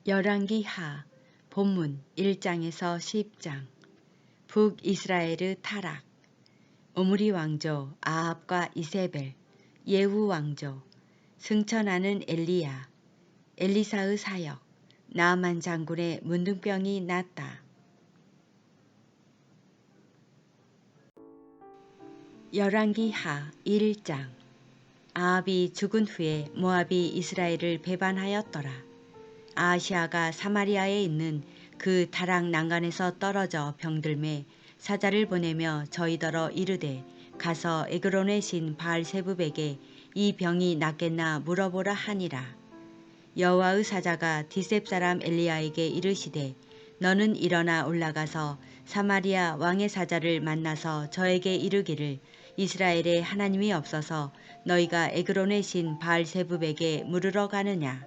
열왕기하 본문 1장에서 10장. 북이스라엘의 타락. 오므리 왕조 아합과 이세벨, 예후 왕조, 승천하는 엘리야, 엘리사의 사역, 나아만 장군의 문둥병이 낫다. 열왕기하 1장. 아합이 죽은 후에 모압이 이스라엘을 배반하였더라. 아하시아가 사마리아에 있는 그 다락 난간에서 떨어져 병들매 사자를 보내며 저희더러 이르되 가서 에그론의 신 바알세붑에게 이 병이 낫겠나 물어보라 하니라. 여호와의 사자가 디셉 사람 엘리야에게 이르시되 너는 일어나 올라가서 사마리아 왕의 사자를 만나서 저에게 이르기를 이스라엘에 하나님이 없어서 너희가 에그론의 신 바알세붑에게 물으러 가느냐.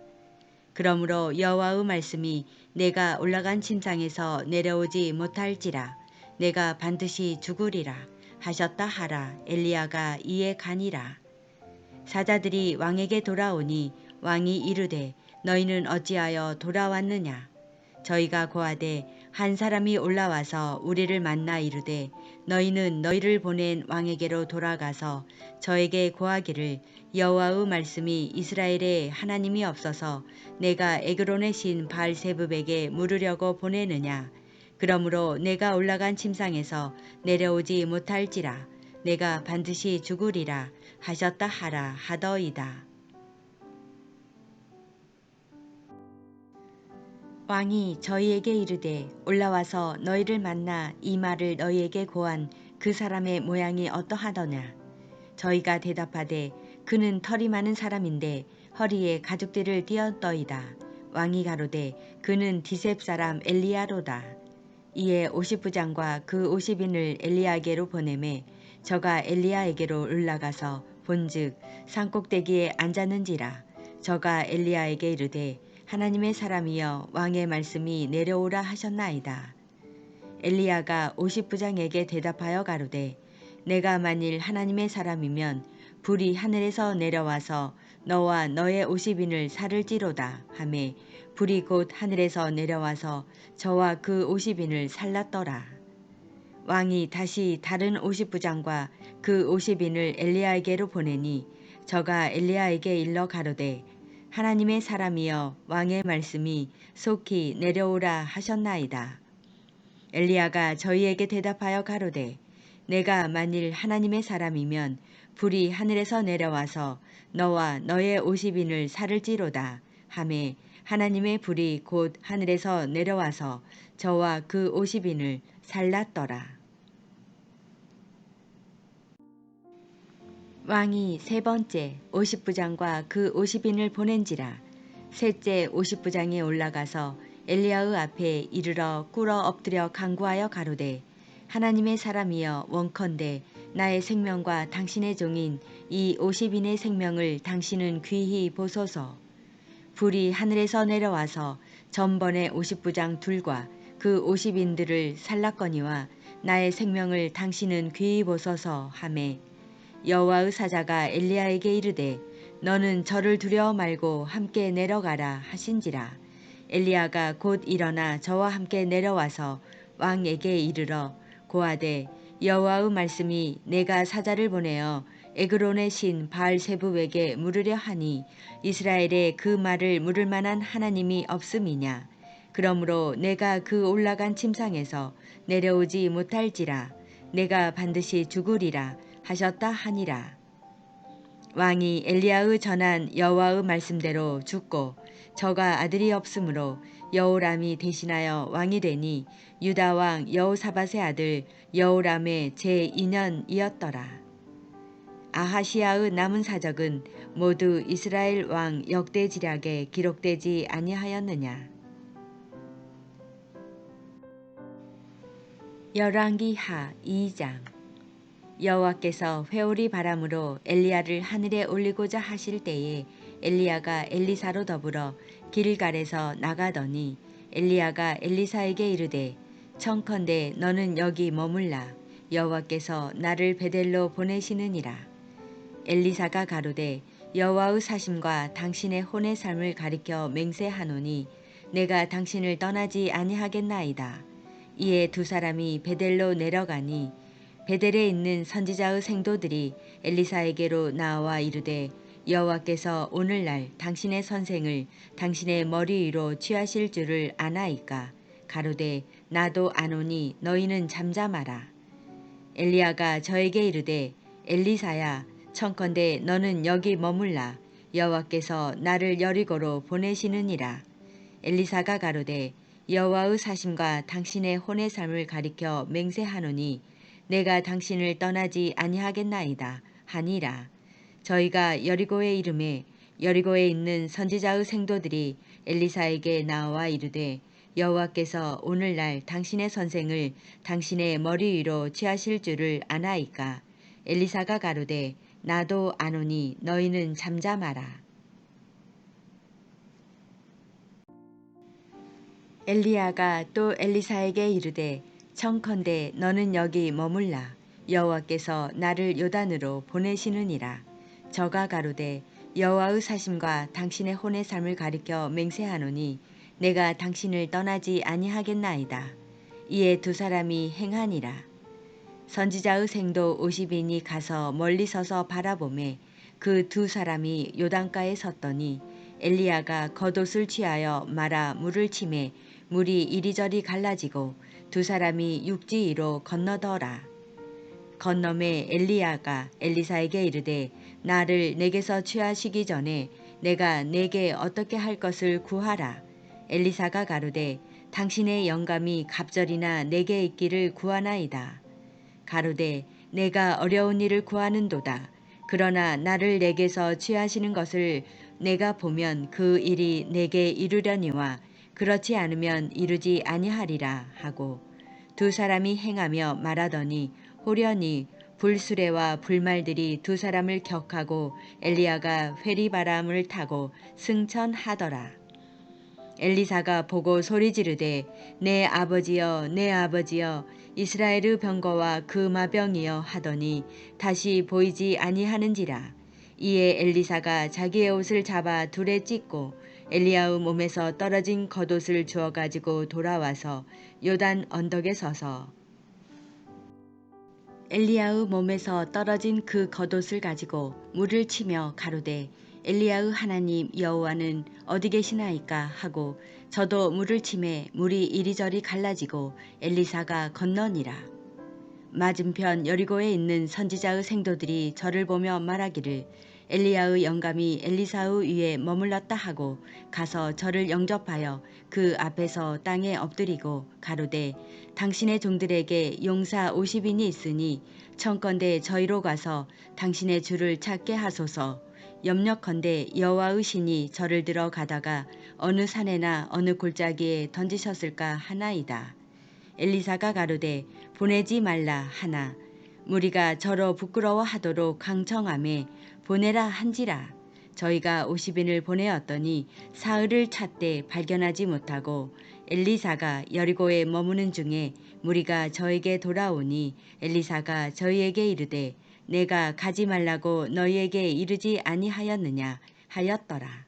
그러므로 여호와의 말씀이 내가 올라간 침상에서 내려오지 못할지라 내가 반드시 죽으리라 하셨다 하라. 엘리야가 이에 가니라. 사자들이 왕에게 돌아오니 왕이 이르되 너희는 어찌하여 돌아왔느냐. 저희가 고하되 한 사람이 올라와서 우리를 만나 이르되 너희는 너희를 보낸 왕에게로 돌아가서 저에게 고하기를 여호와의 말씀이 이스라엘에 하나님이 없어서 내가 에그론의 신 바알세붑에게 물으려고 보내느냐. 그러므로 내가 올라간 침상에서 내려오지 못할지라 내가 반드시 죽으리라 하셨다 하라 하더이다. 왕이 저희에게 이르되 올라와서 너희를 만나 이 말을 너희에게 고한 그 사람의 모양이 어떠하더냐. 저희가 대답하되 그는 털이 많은 사람인데 허리에 가죽띠를 띠었더이다. 왕이 가로되 그는 디셉 사람 엘리야로다. 이에 50부장과 그 50인을 엘리야에게로 보내매 저가 엘리야에게로 올라가서 본즉 산꼭대기에 앉았는지라. 저가 엘리야에게 이르되 하나님의 사람이여 왕의 말씀이 내려오라 하셨나이다. 엘리야가 50부장에게 대답하여 가로되 내가 만일 하나님의 사람이면 불이 하늘에서 내려와서 너와 너의 50인을 살을지로다 하매 불이 곧 하늘에서 내려와서 저와 그 50인을 살랐더라. 왕이 다시 다른 50부장과 그 50인을 엘리야에게로 보내니 저가 엘리야에게 일러 가로되 하나님의 사람이여 왕의 말씀이 속히 내려오라 하셨나이다. 엘리야가 저희에게 대답하여 가로되 내가 만일 하나님의 사람이면 불이 하늘에서 내려와서 너와 너의 50인을 살을지로다 하매 하나님의 불이 곧 하늘에서 내려와서 저와 그 50인을 살랐더라. 왕이 세 번째 50부장과 그 50인을 보낸지라. 셋째 50부장이 올라가서 엘리야의 앞에 이르러 꿇어 엎드려 간구하여 가로되 하나님의 사람이여 원컨대 나의 생명과 당신의 종인 이 50인의 생명을 당신은 귀히 보소서. 불이 하늘에서 내려와서 전번의 50부장 둘과 그 50인들을 살랐거니와 나의 생명을 당신은 귀히 보소서 하매 여호와의 사자가 엘리야에게 이르되 너는 저를 두려워 말고 함께 내려가라 하신지라. 엘리야가 곧 일어나 저와 함께 내려와서 왕에게 이르러 고하되 여호와의 말씀이 내가 사자를 보내어 에그론의 신 바알세붑에게 물으려 하니 이스라엘에 그 말을 물을 만한 하나님이 없음이냐. 그러므로 내가 그 올라간 침상에서 내려오지 못할지라 내가 반드시 죽으리라 하셨다 하니라. 왕이 엘리야의 전한 여호와의 말씀대로 죽고 저가 아들이 없으므로 여호람이 대신하여 왕이 되니 유다 왕 여호사밧의 아들 여호람의 제2년이었더라. 아하시아의 남은 사적은 모두 이스라엘 왕 역대지략에 기록되지 아니하였느냐. 열왕기하 2장. 여호와께서 회오리 바람으로 엘리야를 하늘에 올리고자 하실 때에 엘리야가 엘리사로 더불어 길갈에서 나가더니 엘리야가 엘리사에게 이르되 청컨대 너는 여기 머물라. 여호와께서 나를 베델로 보내시느니라. 엘리사가 가로되 여호와의 사심과 당신의 혼의 삶을 가리켜 맹세하노니 내가 당신을 떠나지 아니하겠나이다. 이에 두 사람이 베델로 내려가니 베델에 있는 선지자의 생도들이 엘리사에게로 나와 이르되 여호와께서 오늘날 당신의 선생을 당신의 머리 위로 취하실 줄을 아나이까. 가로되 나도 아노니 너희는 잠잠하라. 엘리야가 저에게 이르되 엘리사야 청컨대 너는 여기 머물라. 여호와께서 나를 여리고로 보내시느니라. 엘리사가 가로되 여호와의 사심과 당신의 혼의 삶을 가리켜 맹세하노니 내가 당신을 떠나지 아니하겠나이다 하니라. 저희가 여리고에 이르매 여리고에 있는 선지자의 생도들이 엘리사에게 나와 이르되 여호와께서 오늘날 당신의 선생을 당신의 머리 위로 취하실 줄을 아나이까. 엘리사가 가로되 나도 아노니 너희는 잠잠하라. 엘리야가 또 엘리사에게 이르되 청컨대 너는 여기 머물라. 여호와께서 나를 요단으로 보내시느니라. 저가 가로되 여호와의 사심과 당신의 혼의 삶을 가리켜 맹세하노니 내가 당신을 떠나지 아니하겠나이다. 이에 두 사람이 행하니라. 선지자의 생도 50인이 가서 멀리 서서 바라보매 그 두 사람이 요단가에 섰더니 엘리야가 겉옷을 취하여 말아 물을 치매 물이 이리저리 갈라지고 두 사람이 육지 위로 건너더라. 건너매 엘리야가 엘리사에게 이르되 나를 내게서 취하시기 전에 내가 내게 어떻게 할 것을 구하라. 엘리사가 가로되 당신의 영감이 갑절이나 내게 있기를 구하나이다. 가로되 내가 어려운 일을 구하는도다. 그러나 나를 내게서 취하시는 것을 내가 보면 그 일이 내게 이루려니와 그렇지 않으면 이루지 아니하리라 하고 두 사람이 행하며 말하더니 호련히 불수레와 불말들이 두 사람을 격하고 엘리야가 회리바람을 타고 승천하더라. 엘리사가 보고 소리 지르되 내 아버지여 내 아버지여 이스라엘의 병거와 그 마병이여 하더니 다시 보이지 아니하는지라. 이에 엘리사가 자기의 옷을 잡아 둘에 찢고 엘리야의 몸에서 떨어진 겉옷을 주워 가지고 돌아와서 요단 언덕에 서서 엘리야의 몸에서 떨어진 그 겉옷을 가지고 물을 치며 가로되 엘리야의 하나님 여호와는 어디 계시나이까 하고 저도 물을 치매 물이 이리저리 갈라지고 엘리사가 건너니라. 맞은편 여리고에 있는 선지자의 생도들이 저를 보며 말하기를 엘리야의 영감이 엘리사의 위에 머물렀다 하고 가서 저를 영접하여 그 앞에서 땅에 엎드리고 가로되 당신의 종들에게 용사 50인이 있으니 청컨대 저희로 가서 당신의 주를 찾게 하소서. 염려컨대 여호와의 신이 저를 들어 가다가 어느 산에나 어느 골짜기에 던지셨을까 하나이다. 엘리사가 가로되 보내지 말라 하나 무리가 저로 부끄러워하도록 강청하매 보내라 한지라. 저희가 50인을 보내었더니 사흘을 찾되 발견하지 못하고 엘리사가 여리고에 머무는 중에 무리가 저에게 돌아오니 엘리사가 저희에게 이르되 내가 가지 말라고 너희에게 이르지 아니하였느냐 하였더라.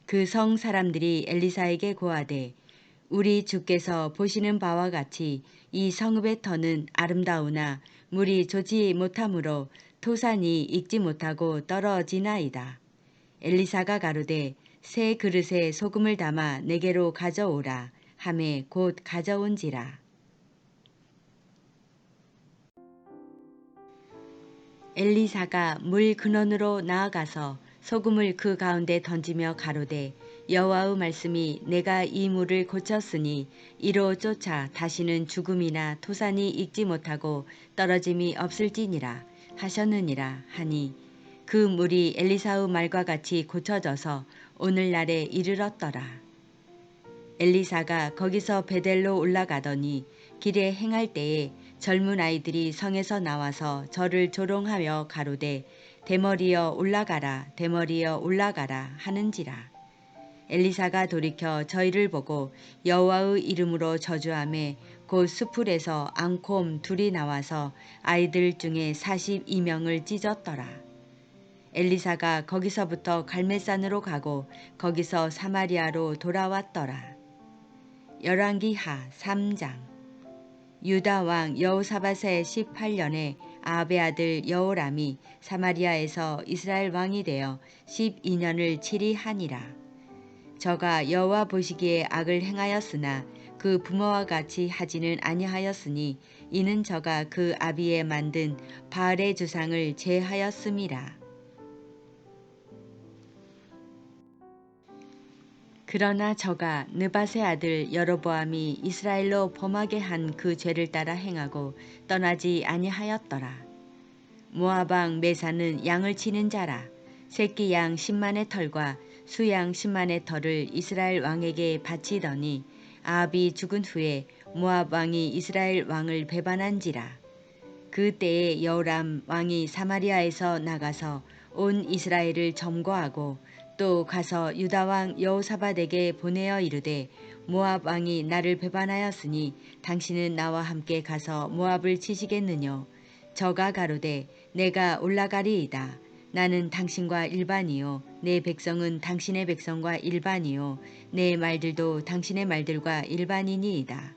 그 성 사람들이 엘리사에게 고하되 우리 주께서 보시는 바와 같이 이 성읍의 터는 아름다우나 물이 좋지 못하므로 토산이 익지 못하고 떨어지나이다. 엘리사가 가로되 새 그릇에 소금을 담아 내게로 가져오라 하매 곧 가져온지라. 엘리사가 물 근원으로 나아가서 소금을 그 가운데 던지며 가로되 여호와의 말씀이 내가 이 물을 고쳤으니 이로 쫓아 다시는 죽음이나 토산이 익지 못하고 떨어짐이 없을지니라 하셨느니라 하니 그 물이 엘리사의 말과 같이 고쳐져서 오늘날에 이르렀더라. 엘리사가 거기서 베델로 올라가더니 길에 행할 때에 젊은 아이들이 성에서 나와서 저를 조롱하며 가로되 대머리여 올라가라 대머리여 올라가라 하는지라. 엘리사가 돌이켜 저희를 보고 여호와의 이름으로 저주하매 곧 수풀에서 앙콤 둘이 나와서 아이들 중에 42명을 찢었더라. 엘리사가 거기서부터 갈멜산으로 가고 거기서 사마리아로 돌아왔더라. 열왕기하 3장. 유다 왕 여호사밧의 18년에 아합의 아들 여호람이 사마리아에서 이스라엘 왕이 되어 12년을 치리하니라. 저가 여호와 보시기에 악을 행하였으나 그 부모와 같이 하지는 아니하였으니 이는 저가 그 아비에 만든 바알의 주상을 제하였음이라. 그러나 저가 느밧의 아들 여로보암이 이스라엘로 범하게 한 그 죄를 따라 행하고 떠나지 아니하였더라. 모압 왕 메사는 양을 치는 자라. 새끼 양 10만의 털과 수양 10만의 털을 이스라엘 왕에게 바치더니 아합이 죽은 후에 모압 왕이 이스라엘 왕을 배반한지라. 그 때에 여호람 왕이 사마리아에서 나가서 온 이스라엘을 점거하고 또 가서 유다 왕 여호사밧에게 보내어 이르되 모압 왕이 나를 배반하였으니 당신은 나와 함께 가서 모압을 치시겠느뇨. 저가 가로되 내가 올라가리이다. 나는 당신과 일반이요 내 백성은 당신의 백성과 일반이요 내 말들도 당신의 말들과 일반이니이다.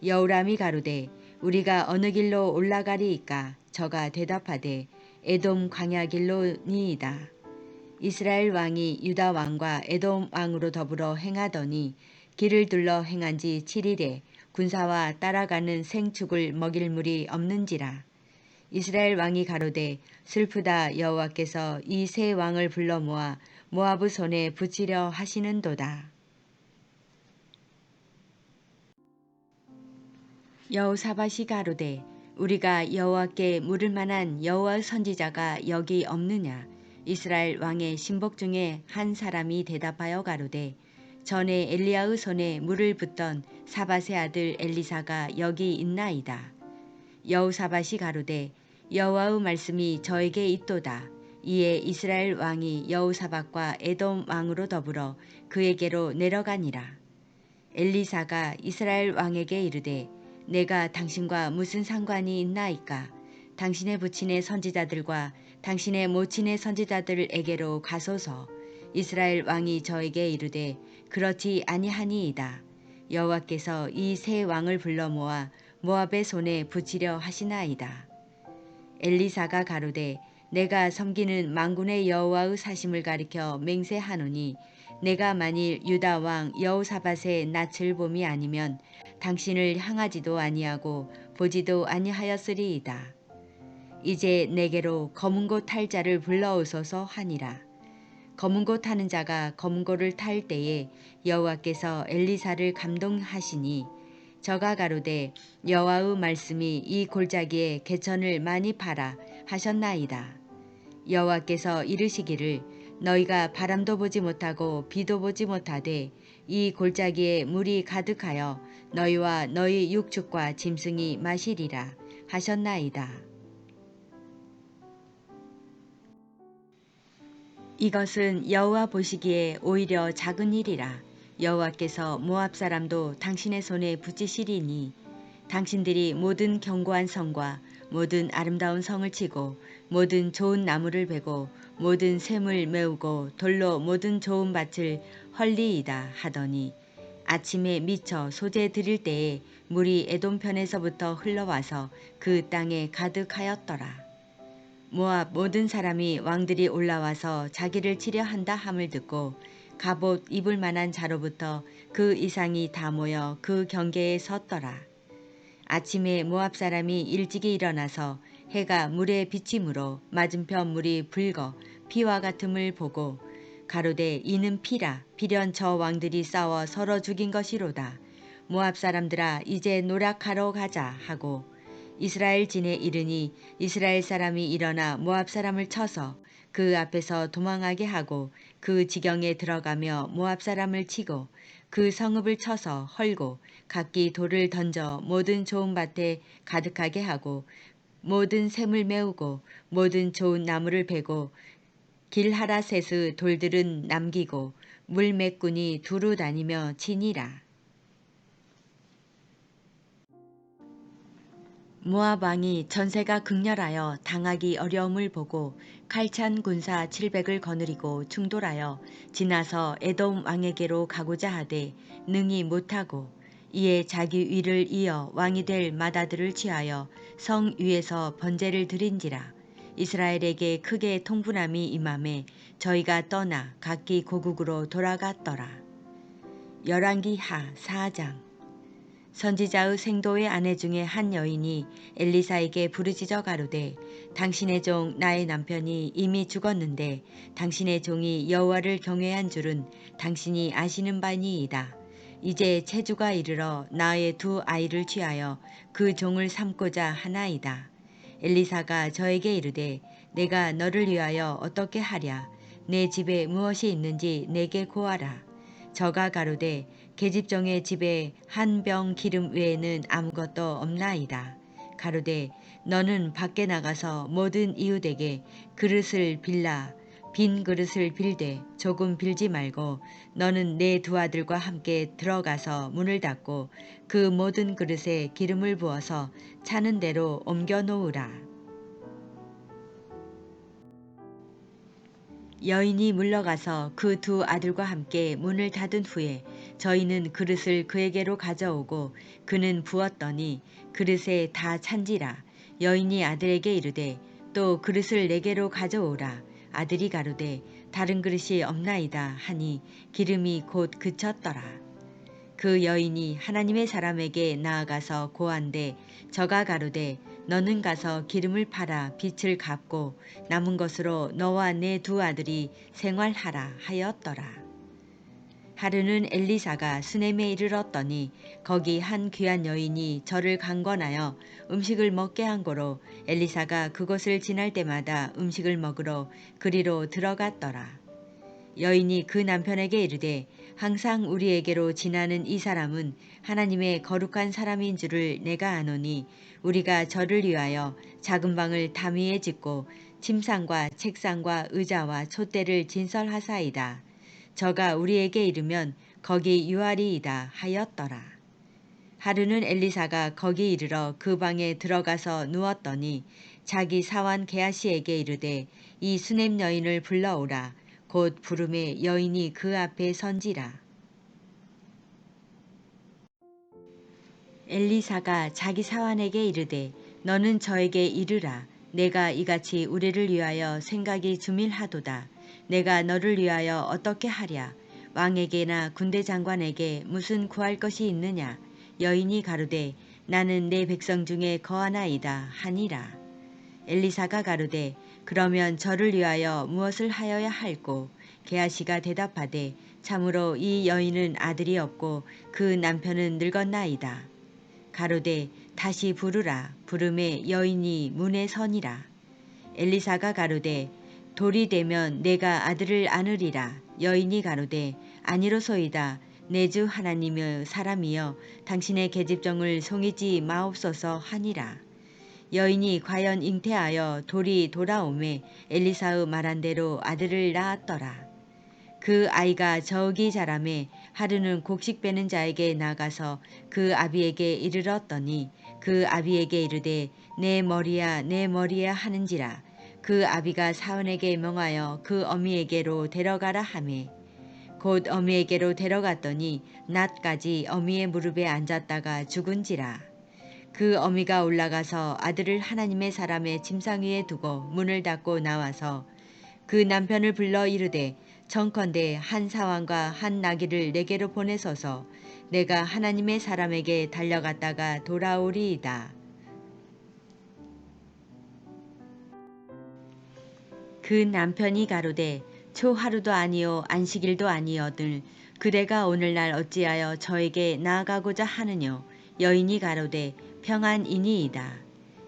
여호람이 가로되 우리가 어느 길로 올라가리이까. 저가 대답하되 에돔 광야 길로니이다. 이스라엘 왕이 유다 왕과 에돔 왕으로 더불어 행하더니 길을 둘러 행한 지 7일에 군사와 따라가는 생축을 먹일 물이 없는지라. 이스라엘 왕이 가로되 슬프다. 여호와께서 이 세 왕을 불러 모아 모압의 손에 붙이려 하시는도다. 여호사밧이 가로되 우리가 여호와께 물을 만한 여호와의 선지자가 여기 없느냐. 이스라엘 왕의 신복 중에 한 사람이 대답하여 가로되 전에 엘리야의 손에 물을 붓던 사밧의 아들 엘리사가 여기 있나이다. 여호사밧이 가로되 여호와의 말씀이 저에게 있도다. 이에 이스라엘 왕이 여호사밧과 에돔 왕으로 더불어 그에게로 내려가니라. 엘리사가 이스라엘 왕에게 이르되 내가 당신과 무슨 상관이 있나이까. 당신의 부친의 선지자들과 당신의 모친의 선지자들에게로 가소서. 이스라엘 왕이 저에게 이르되 그렇지 아니하니이다. 여호와께서 이 세 왕을 불러 모아 모압의 손에 붙이려 하시나이다. 엘리사가 가로되 내가 섬기는 만군의 여호와의 사심을 가리켜 맹세하노니 내가 만일 유다 왕 여호사밧의 낯을 봄이 아니면 당신을 향하지도 아니하고 보지도 아니하였으리이다. 이제 내게로 검은 고 탈 자를 불러오소서 하니라. 검은 고 타는 자가 검은 고를 탈 때에 여호와께서 엘리사를 감동하시니 저가 가로되 여호와의 말씀이 이 골짜기에 개천을 많이 파라 하셨나이다. 여호와께서 이르시기를 너희가 바람도 보지 못하고 비도 보지 못하되 이 골짜기에 물이 가득하여 너희와 너희 육축과 짐승이 마시리라 하셨나이다. 이것은 여호와 보시기에 오히려 작은 일이라. 여호와께서 모압 사람도 당신의 손에 붙이시리니 당신들이 모든 견고한 성과 모든 아름다운 성을 치고 모든 좋은 나무를 베고 모든 샘을 메우고 돌로 모든 좋은 밭을 헐리이다 하더니 아침에 미쳐 소재 드릴 때에 물이 에돔 편에서부터 흘러와서 그 땅에 가득하였더라. 모압 모든 사람이 왕들이 올라와서 자기를 치려 한다 함을 듣고 갑옷 입을 만한 자로부터 그 이상이 다 모여 그 경계에 섰더라. 아침에 모압 사람이 일찍이 일어나서 해가 물에 비침으로 맞은편 물이 붉어 피와 같음을 보고 가로되 이는 피라. 필연 저 왕들이 싸워 서로 죽인 것이로다. 모압 사람들아 이제 노략하러 가자 하고 이스라엘 진에 이르니 이스라엘 사람이 일어나 모압 사람을 쳐서 그 앞에서 도망하게 하고 그 지경에 들어가며 모압 사람을 치고 그 성읍을 쳐서 헐고 각기 돌을 던져 모든 좋은 밭에 가득하게 하고 모든 샘을 메우고 모든 좋은 나무를 베고 길하라셋의 돌들은 남기고 물매꾼이 두루 다니며 치니라. 모압 왕이 전세가 극렬하여 당하기 어려움을 보고 칼찬 군사 700을 거느리고 충돌하여 지나서 에돔 왕에게로 가고자 하되 능히 못하고 이에 자기 위를 이어 왕이 될 맏아들을 취하여 성 위에서 번제를 드린지라. 이스라엘에게 크게 통분함이 임함에 저희가 떠나 각기 고국으로 돌아갔더라. 열왕기하 4장. 선지자의 생도의 아내 중에 한 여인이 엘리사에게 부르짖어 가로되 당신의 종 나의 남편이 이미 죽었는데 당신의 종이 여호와를 경외한 줄은 당신이 아시는 바니이다. 이제 체주가 이르러 나의 두 아이를 취하여 그 종을 삼고자 하나이다. 엘리사가 저에게 이르되 내가 너를 위하여 어떻게 하랴. 내 집에 무엇이 있는지 내게 고하라. 저가 가로되 계집종의 집에 한 병 기름 외에는 아무것도 없나이다. 가로되 너는 밖에 나가서 모든 이웃에게 그릇을 빌라 빈 그릇을 빌되 조금 빌지 말고 너는 내 두 아들과 함께 들어가서 문을 닫고 그 모든 그릇에 기름을 부어서 차는 대로 옮겨 놓으라. 여인이 물러가서 그 두 아들과 함께 문을 닫은 후에 저희는 그릇을 그에게로 가져오고 그는 부었더니 그릇에 다 찬지라. 여인이 아들에게 이르되 또 그릇을 내게로 가져오라. 아들이 가로되 다른 그릇이 없나이다 하니 기름이 곧 그쳤더라. 그 여인이 하나님의 사람에게 나아가서 고한데 저가 가로되 너는 가서 기름을 팔아 빚을 갚고 남은 것으로 너와 내 두 아들이 생활하라 하였더라. 하루는 엘리사가 수넴에 이르렀더니 거기 한 귀한 여인이 저를 강권하여 음식을 먹게 한 고로 엘리사가 그곳을 지날 때마다 음식을 먹으러 그리로 들어갔더라. 여인이 그 남편에게 이르되 항상 우리에게로 지나는 이 사람은 하나님의 거룩한 사람인 줄을 내가 아노니 우리가 저를 위하여 작은 방을 담 위에 짓고 침상과 책상과 의자와 촛대를 진설하사이다. 저가 우리에게 이르면 거기 유하리이다 하였더라. 하루는 엘리사가 거기 이르러 그 방에 들어가서 누웠더니 자기 사환 게하시에게 이르되 이 수넴 여인을 불러오라. 곧 부름에 여인이 그 앞에 선지라. 엘리사가 자기 사환에게 이르되 너는 저에게 이르라. 내가 이같이 우리를 위하여 생각이 주밀하도다. 내가 너를 위하여 어떻게 하랴. 왕에게나 군대 장관에게 무슨 구할 것이 있느냐. 여인이 가로되 나는 내 백성 중에 거하나이다 하니라. 엘리사가 가로되 그러면 저를 위하여 무엇을 하여야 할꼬. 게하시가 대답하되 참으로 이 여인은 아들이 없고 그 남편은 늙었나이다. 가로되 다시 부르라. 부름에 여인이 문에 서니라. 엘리사가 가로되 돌이 되면 내가 아들을 안으리라. 여인이 가로되 아니로소이다. 내 주 하나님의 사람이여 당신의 계집종을 송이지 마옵소서 하니라. 여인이 과연 잉태하여 돌이 돌아오매 엘리사의 말한 대로 아들을 낳았더라. 그 아이가 저기 자라매 하루는 곡식 빼는 자에게 나가서 그 아비에게 이르렀더니 그 아비에게 이르되 내 머리야 내 머리야 하는지라. 그 아비가 사원에게 명하여 그 어미에게로 데려가라 하매 곧 어미에게로 데려갔더니 낮까지 어미의 무릎에 앉았다가 죽은지라. 그 어미가 올라가서 아들을 하나님의 사람의 침상 위에 두고 문을 닫고 나와서 그 남편을 불러 이르되 청컨대 한 사환과 한 나귀를 내게로 보내소서. 내가 하나님의 사람에게 달려갔다가 돌아오리이다. 그 남편이 가로되 초하루도 아니요 안식일도 아니거늘 그대가 오늘날 어찌하여 저에게 나아가고자 하느뇨. 여인이 가로되 평안이니이다.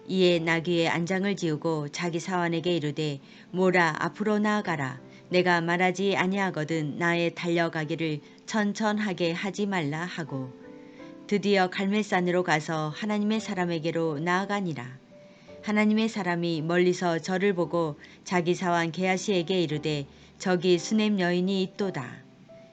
이에 나귀의 안장을 지우고 자기 사환에게 이르되 모라 앞으로 나아가라. 내가 말하지 아니하거든 나의 달려가기를 천천하게 하지 말라 하고 드디어 갈멜산으로 가서 하나님의 사람에게로 나아가니라. 하나님의 사람이 멀리서 저를 보고 자기 사환 게하시에게 이르되 저기 수넴 여인이 있도다.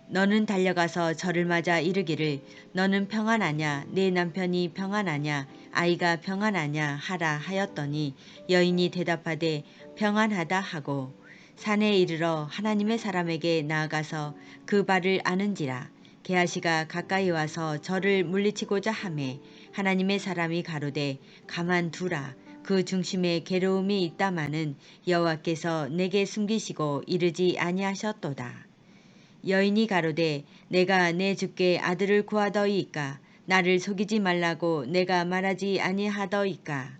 너는 달려가서 저를 맞아 이르기를 너는 평안하냐 내 남편이 평안하냐 아이가 평안하냐 하라 하였더니 여인이 대답하되 평안하다 하고 산에 이르러 하나님의 사람에게 나아가서 그 발을 아는지라. 게하시가 가까이 와서 저를 물리치고자 하매 하나님의 사람이 가로되 가만두라. 그 중심에 괴로움이 있다마는 여호와께서 내게 숨기시고 이르지 아니하셨도다. 여인이 가로되 내가 내 주께 아들을 구하더이까. 나를 속이지 말라고 내가 말하지 아니하더이까.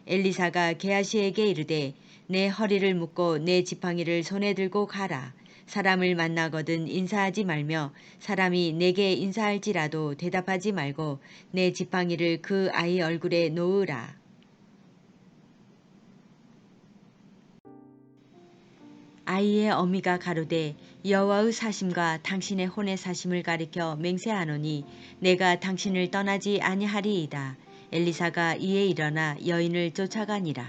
엘리사가 게하시에게 이르되 내 허리를 묶고 내 지팡이를 손에 들고 가라. 사람을 만나거든 인사하지 말며 사람이 내게 인사할지라도 대답하지 말고 내 지팡이를 그 아이 얼굴에 놓으라. 아이의 어미가 가로되 여호와의 사심과 당신의 혼의 사심을 가리켜 맹세하노니 내가 당신을 떠나지 아니하리이다. 엘리사가 이에 일어나 여인을 쫓아가니라.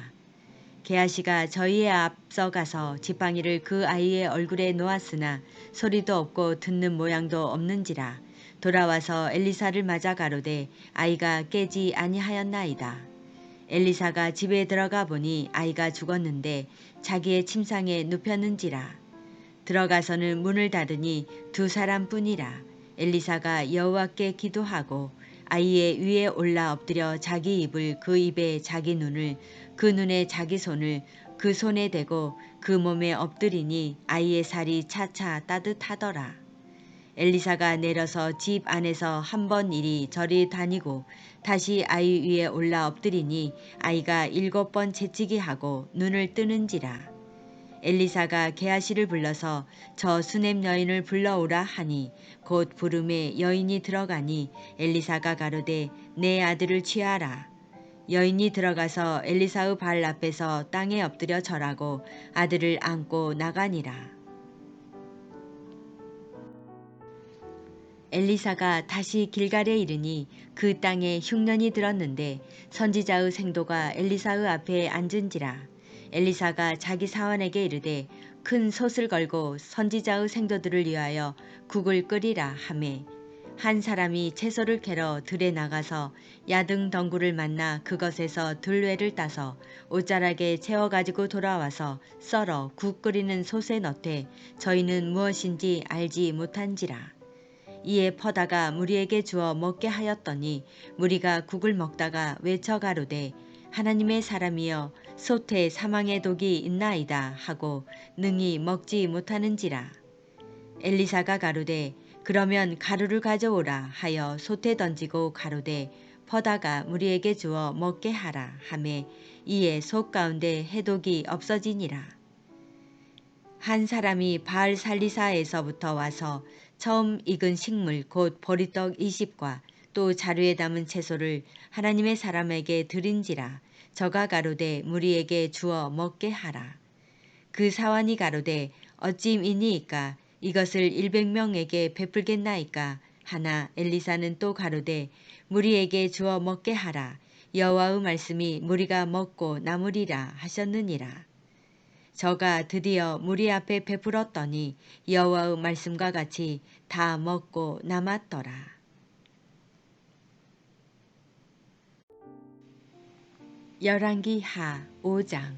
게하시가 저희의 앞서 가서 지팡이를 그 아이의 얼굴에 놓았으나 소리도 없고 듣는 모양도 없는지라. 돌아와서 엘리사를 맞아 가로되 아이가 깨지 아니하였나이다. 엘리사가 집에 들어가 보니 아이가 죽었는데 자기의 침상에 눕혔는지라. 들어가서는 문을 닫으니 두 사람뿐이라. 엘리사가 여호와께 기도하고 아이의 위에 올라 엎드려 자기 입을 그 입에 자기 눈을 그 눈에 자기 손을 그 손에 대고 그 몸에 엎드리니 아이의 살이 차차 따뜻하더라. 엘리사가 내려서 집 안에서 한 번 이리저리 다니고 다시 아이 위에 올라 엎드리니 아이가 7번 재치기 하고 눈을 뜨는지라. 엘리사가 게하시를 불러서 저 수넴 여인을 불러오라 하니 곧 부름에 여인이 들어가니 엘리사가 가로되 내 아들을 취하라. 여인이 들어가서 엘리사의 발 앞에서 땅에 엎드려 절하고 아들을 안고 나가니라. 엘리사가 다시 길갈에 이르니 그 땅에 흉년이 들었는데 선지자의 생도가 엘리사의 앞에 앉은지라. 엘리사가 자기 사원에게 이르되 큰 솥을 걸고 선지자의 생도들을 위하여 국을 끓이라 하매 한 사람이 채소를 캐러 들에 나가서 야등 덩굴을 만나 그것에서 들외를 따서 옷자락에 채워가지고 돌아와서 썰어 국 끓이는 솥에 넣되 저희는 무엇인지 알지 못한지라. 이에 퍼다가 무리에게 주어 먹게 하였더니 무리가 국을 먹다가 외쳐 가로되 하나님의 사람이여 솥에 사망의 독이 있나이다 하고 능히 먹지 못하는지라. 엘리사가 가로되 그러면 가루를 가져오라 하여 솥에 던지고 가로되 퍼다가 무리에게 주어 먹게 하라 하매 이에 솥 가운데 해독이 없어지니라. 한 사람이 바알 살리사에서부터 와서 처음 익은 식물 곧 보리떡 20과 또 자루에 담은 채소를 하나님의 사람에게 드린지라. 저가 가로되 무리에게 주어 먹게 하라. 그 사환이 가로되 어찌이니이까 이것을 100명에게 베풀겠나이까 하나 엘리사는 또 가로되 무리에게 주어 먹게 하라. 여호와의 말씀이 무리가 먹고 남으리라 하셨느니라. 저가 드디어 무리 앞에 베풀었더니 여호와의 말씀과 같이 다 먹고 남았더라. 열왕기 하 5장.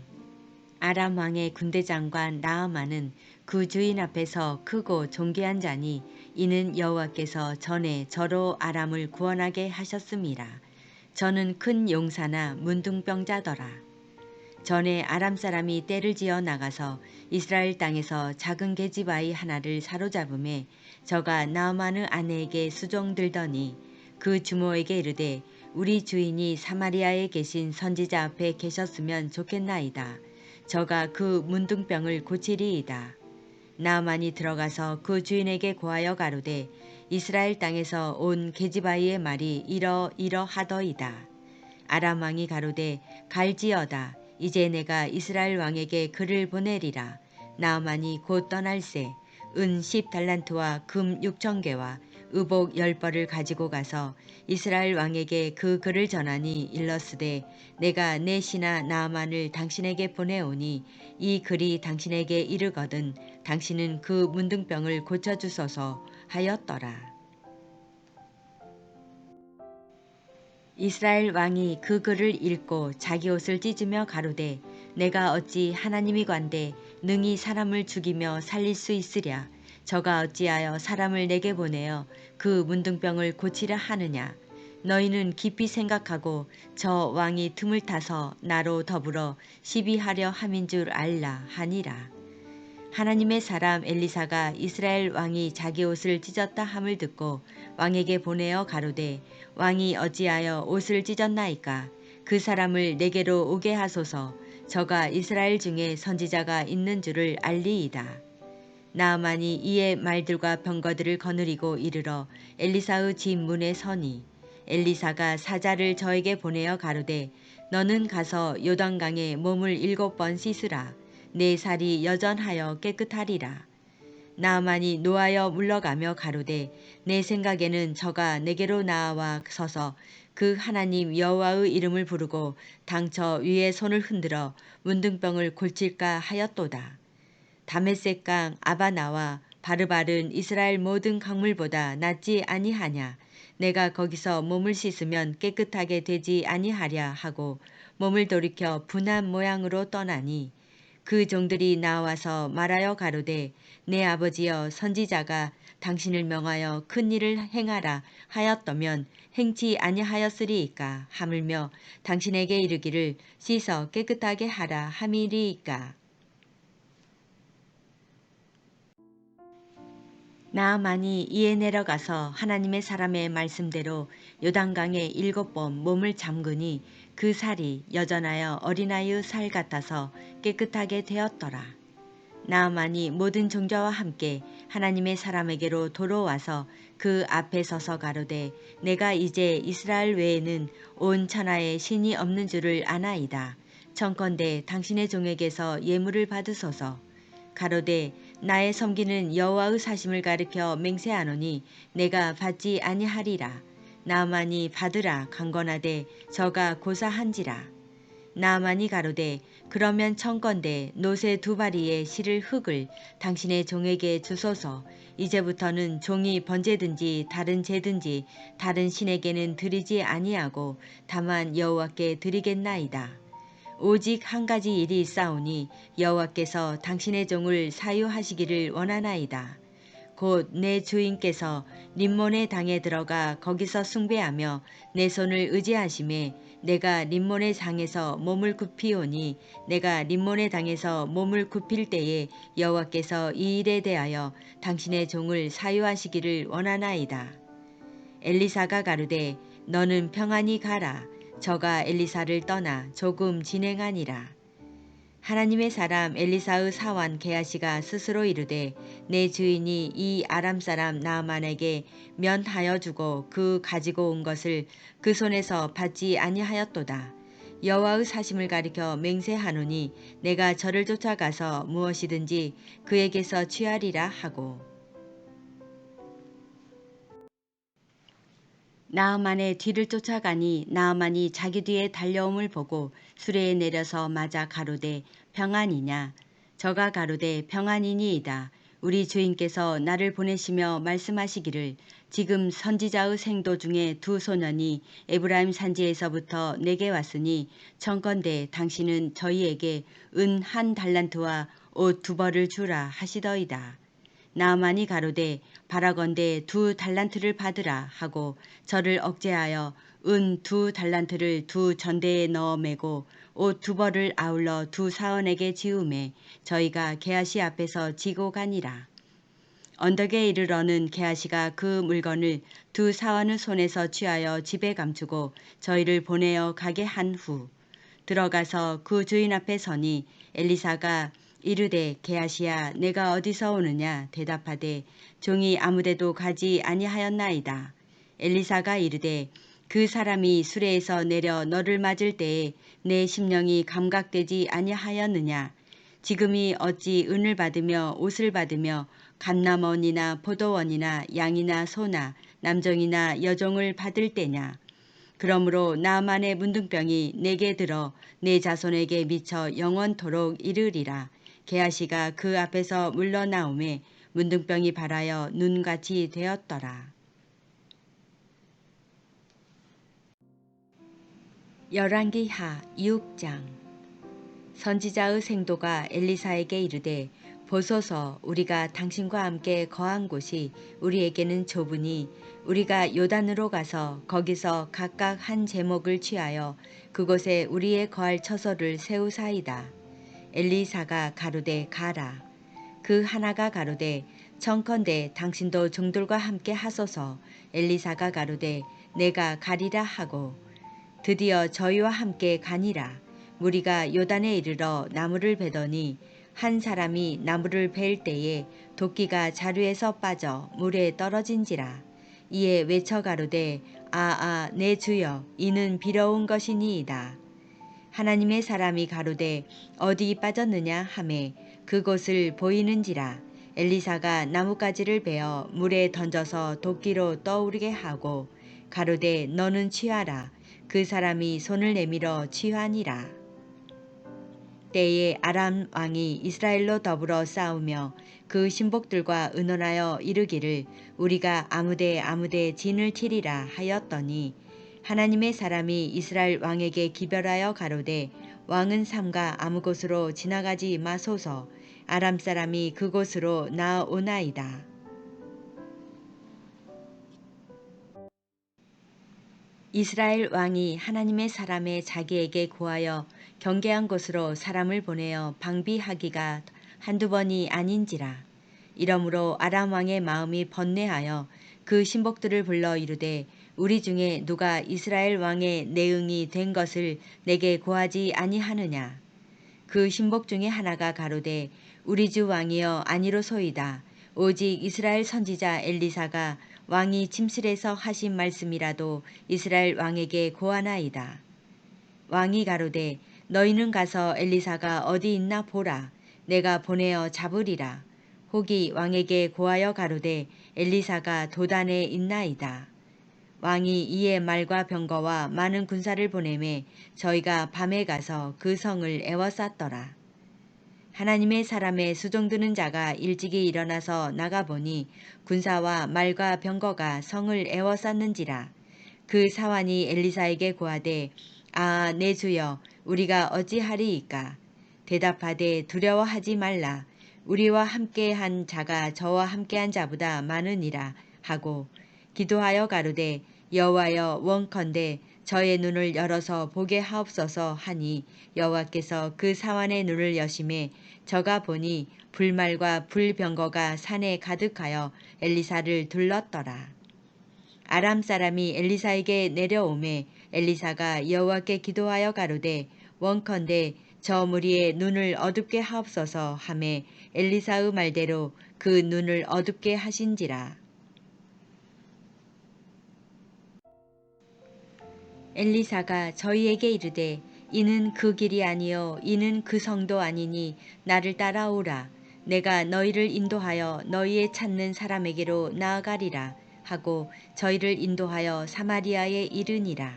아람 왕의 군대 장관 나아만은 그 주인 앞에서 크고 존귀한 자니 이는 여호와께서 전에 저로 아람을 구원하게 하셨음이라. 저는 큰 용사나 문둥병자더라. 전에 아람 사람이 떼를 지어 나가서 이스라엘 땅에서 작은 계집아이 하나를 사로잡음에 저가 나아만의 아내에게 수종들더니 그 주모에게 이르되 우리 주인이 사마리아에 계신 선지자 앞에 계셨으면 좋겠나이다. 저가 그 문둥병을 고치리이다. 나아만이 들어가서 그 주인에게 고하여 가로되 이스라엘 땅에서 온 계집아이의 말이 이러하더이다. 아람 왕이 가로되 갈지어다. 이제 내가 이스라엘 왕에게 글을 보내리라. 나아만이 곧 떠날새 은 10달란트와 금 6,000개와 의복 10벌을 가지고 가서 이스라엘 왕에게 그 글을 전하니 일러스되 내가 내 신하 나아만을 당신에게 보내오니 이 글이 당신에게 이르거든 당신은 그 문둥병을 고쳐주소서 하였더라. 이스라엘 왕이 그 글을 읽고 자기 옷을 찢으며 가로되 내가 어찌 하나님이관대 능히 사람을 죽이며 살릴 수 있으랴. 저가 어찌하여 사람을 내게 보내어 그 문둥병을 고치려 하느냐. 너희는 깊이 생각하고 저 왕이 틈을 타서 나로 더불어 시비하려 함인 줄 알라 하니라. 하나님의 사람 엘리사가 이스라엘 왕이 자기 옷을 찢었다 함을 듣고 왕에게 보내어 가로되 왕이 어찌하여 옷을 찢었나이까. 그 사람을 내게로 오게 하소서. 저가 이스라엘 중에 선지자가 있는 줄을 알리이다. 나아만이 이에 말들과 병거들을 거느리고 이르러 엘리사의 집 문에 서니 엘리사가 사자를 저에게 보내어 가로되 너는 가서 요단강에 몸을 7번 씻으라. 내 살이 여전하여 깨끗하리라. 나아만이 노하여 물러가며 가로되 내 생각에는 저가 내게로 나와 서서 그 하나님 여호와의 이름을 부르고 당처 위에 손을 흔들어 문둥병을 골칠까 하였도다. 다메섹강 아바나와 바르바른 이스라엘 모든 강물보다 낫지 아니하냐. 내가 거기서 몸을 씻으면 깨끗하게 되지 아니하랴 하고 몸을 돌이켜 분한 모양으로 떠나니 그 종들이 나와서 말하여 가로되 내 아버지여 선지자가 당신을 명하여 큰 일을 행하라 하였더면 행치 아니하였으리이까. 하물며 당신에게 이르기를 씻어 깨끗하게 하라 함이리이까. 나아만이 이에 내려가서 하나님의 사람의 말씀대로 요단강에 7번 몸을 잠그니 그 살이 여전하여 어린아이의 살 같아서 깨끗하게 되었더라. 나아만이 모든 종자와 함께 하나님의 사람에게로 돌아와서 그 앞에 서서 가로되 내가 이제 이스라엘 외에는 온 천하에 신이 없는 줄을 아나이다. 청컨대 당신의 종에게서 예물을 받으소서. 가로되 나의 섬기는 여호와의 사심을 가리켜 맹세하노니 내가 받지 아니하리라. 나아만이 받으라 강건하되 저가 고사한지라. 나아만이 가로되 그러면 청컨대 노새 2바리에 실을 흙을 당신의 종에게 주소서. 이제부터는 종이 번제든지 다른 제든지 다른 신에게는 드리지 아니하고 다만 여호와께 드리겠나이다. 오직 한 가지 일이 있사오니 여호와께서 당신의 종을 사유하시기를 원하나이다. 곧 내 주인께서 림몬의 당에 들어가 거기서 숭배하며 내 손을 의지하심에 내가 림몬의 당에서 몸을 굽히오니 내가 림몬의 당에서 몸을 굽힐 때에 여호와께서 이 일에 대하여 당신의 종을 사유하시기를 원하나이다. 엘리사가 가로되 너는 평안히 가라. 저가 엘리사를 떠나 조금 진행하니라. 하나님의 사람 엘리사의 사환 게하시가 스스로 이르되 내 주인이 이 아람 사람 나아만에게 면하여 주고 그 가지고 온 것을 그 손에서 받지 아니하였도다. 여호와의 사심을 가리켜 맹세하노니 내가 저를 쫓아가서 무엇이든지 그에게서 취하리라 하고 나아만의 뒤를 쫓아가니 나아만이 자기 뒤에 달려옴을 보고 수레에 내려서 맞아 가로되 평안이냐. 저가 가로되 평안이니이다. 우리 주인께서 나를 보내시며 말씀하시기를 지금 선지자의 생도 중에 2 소년이 에브라임 산지에서부터 내게 왔으니 청컨대 당신은 저희에게 은 1달란트와 옷 2벌을 주라 하시더이다. 나아만이 가로되 바라건대 2달란트를 받으라 하고 저를 억제하여 은 2달란트를 2 전대에 넣어 매고 옷 2벌을 아울러 2 사원에게 지우매 저희가 게하시 앞에서 지고 가니라. 언덕에 이르러는 게하시가 그 물건을 2 사원의 손에서 취하여 집에 감추고 저희를 보내어 가게 한 후 들어가서 그 주인 앞에 서니 엘리사가 이르되 게하시야 내가 어디서 오느냐. 대답하되 종이 아무데도 가지 아니하였나이다. 엘리사가 이르되 그 사람이 수레에서 내려 너를 맞을 때에 내 심령이 감각되지 아니하였느냐. 지금이 어찌 은을 받으며 옷을 받으며 감남원이나 포도원이나 양이나 소나 남종이나 여종을 받을 때냐. 그러므로 나만의 문둥병이 내게 들어 내 자손에게 미쳐 영원토록 이르리라. 게하시가 그 앞에서 물러나오매 문둥병이 발하여 눈같이 되었더라. 열왕기하 6장. 선지자의 생도가 엘리사에게 이르되 보소서, 우리가 당신과 함께 거한 곳이 우리에게는 좁으니 우리가 요단으로 가서 거기서 각각 한 제목을 취하여 그곳에 우리의 거할 처소를 세우사이다. 엘리사가 가로되 가라. 그 하나가 가로되 청컨대 당신도 종들과 함께 하소서. 엘리사가 가로되 내가 가리라 하고 드디어 저희와 함께 가니라. 무리가 요단에 이르러 나무를 베더니 한 사람이 나무를 벨 때에 도끼가 자루에서 빠져 물에 떨어진지라. 이에 외쳐 가로되 아아 내 주여, 이는 비려온 것이니이다. 하나님의 사람이 가로되 어디 빠졌느냐 하매 그곳을 보이는지라. 엘리사가 나뭇가지를 베어 물에 던져서 도끼로 떠오르게 하고 가로되 너는 취하라. 그 사람이 손을 내밀어 취하니라. 때에 아람 왕이 이스라엘로 더불어 싸우며 그 신복들과 의논하여 이르기를 우리가 아무데 진을 치리라 하였더니 하나님의 사람이 이스라엘 왕에게 기별하여 가로되 왕은 삼가 아무 곳으로 지나가지 마소서. 아람 사람이 그곳으로 나아오나이다. 이스라엘 왕이 하나님의 사람의 자기에게 구하여 경계한 곳으로 사람을 보내어 방비하기가 한두 번이 아닌지라. 이러므로 아람 왕의 마음이 번뇌하여 그 신복들을 불러 이르되 우리 중에 누가 이스라엘 왕의 내응이 된 것을 내게 고하지 아니하느냐. 그 신복 중에 하나가 가로되 우리 주 왕이여 아니로소이다. 오직 이스라엘 선지자 엘리사가 왕이 침실에서 하신 말씀이라도 이스라엘 왕에게 고하나이다. 왕이 가로되 너희는 가서 엘리사가 어디 있나 보라. 내가 보내어 잡으리라. 혹이 왕에게 고하여 가로되 엘리사가 도단에 있나이다. 왕이 이에 말과 병거와 많은 군사를 보내매 저희가 밤에 가서 그 성을 에워쌌더라. 하나님의 사람의 수종드는 자가 일찍이 일어나서 나가보니 군사와 말과 병거가 성을 에워쌌는지라. 그 사환이 엘리사에게 고하되 아 내 주여, 우리가 어찌하리이까. 대답하되 두려워하지 말라. 우리와 함께한 자가 저와 함께한 자보다 많으니라 하고 기도하여 가로되 여호와여, 원컨대 저의 눈을 열어서 보게 하옵소서 하니 여호와께서 그 사환의 눈을 여심해 저가 보니 불말과 불병거가 산에 가득하여 엘리사를 둘렀더라. 아람 사람이 엘리사에게 내려오매 엘리사가 여호와께 기도하여 가로되 원컨대 저 무리의 눈을 어둡게 하옵소서 하매 엘리사의 말대로 그 눈을 어둡게 하신지라. 엘리사가 저희에게 이르되 이는 그 길이 아니요 이는 그 성도 아니니 나를 따라오라. 내가 너희를 인도하여 너희의 찾는 사람에게로 나아가리라 하고 저희를 인도하여 사마리아에 이르니라.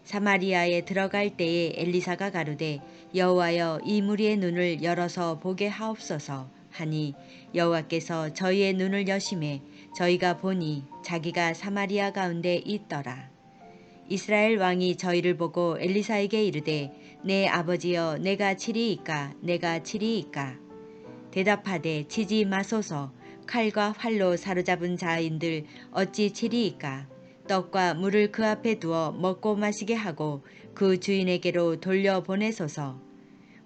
사마리아에 들어갈 때에 엘리사가 가로되 여호와여, 이 무리의 눈을 열어서 보게 하옵소서 하니 여호와께서 저희의 눈을 여심해 저희가 보니 자기가 사마리아 가운데 있더라. 이스라엘 왕이 저희를 보고 엘리사에게 이르되 내 아버지여, 내가 치리이까 내가 치리이까. 대답하되 치지 마소서. 칼과 활로 사로잡은 자인들 어찌 치리이까. 떡과 물을 그 앞에 두어 먹고 마시게 하고 그 주인에게로 돌려보내소서.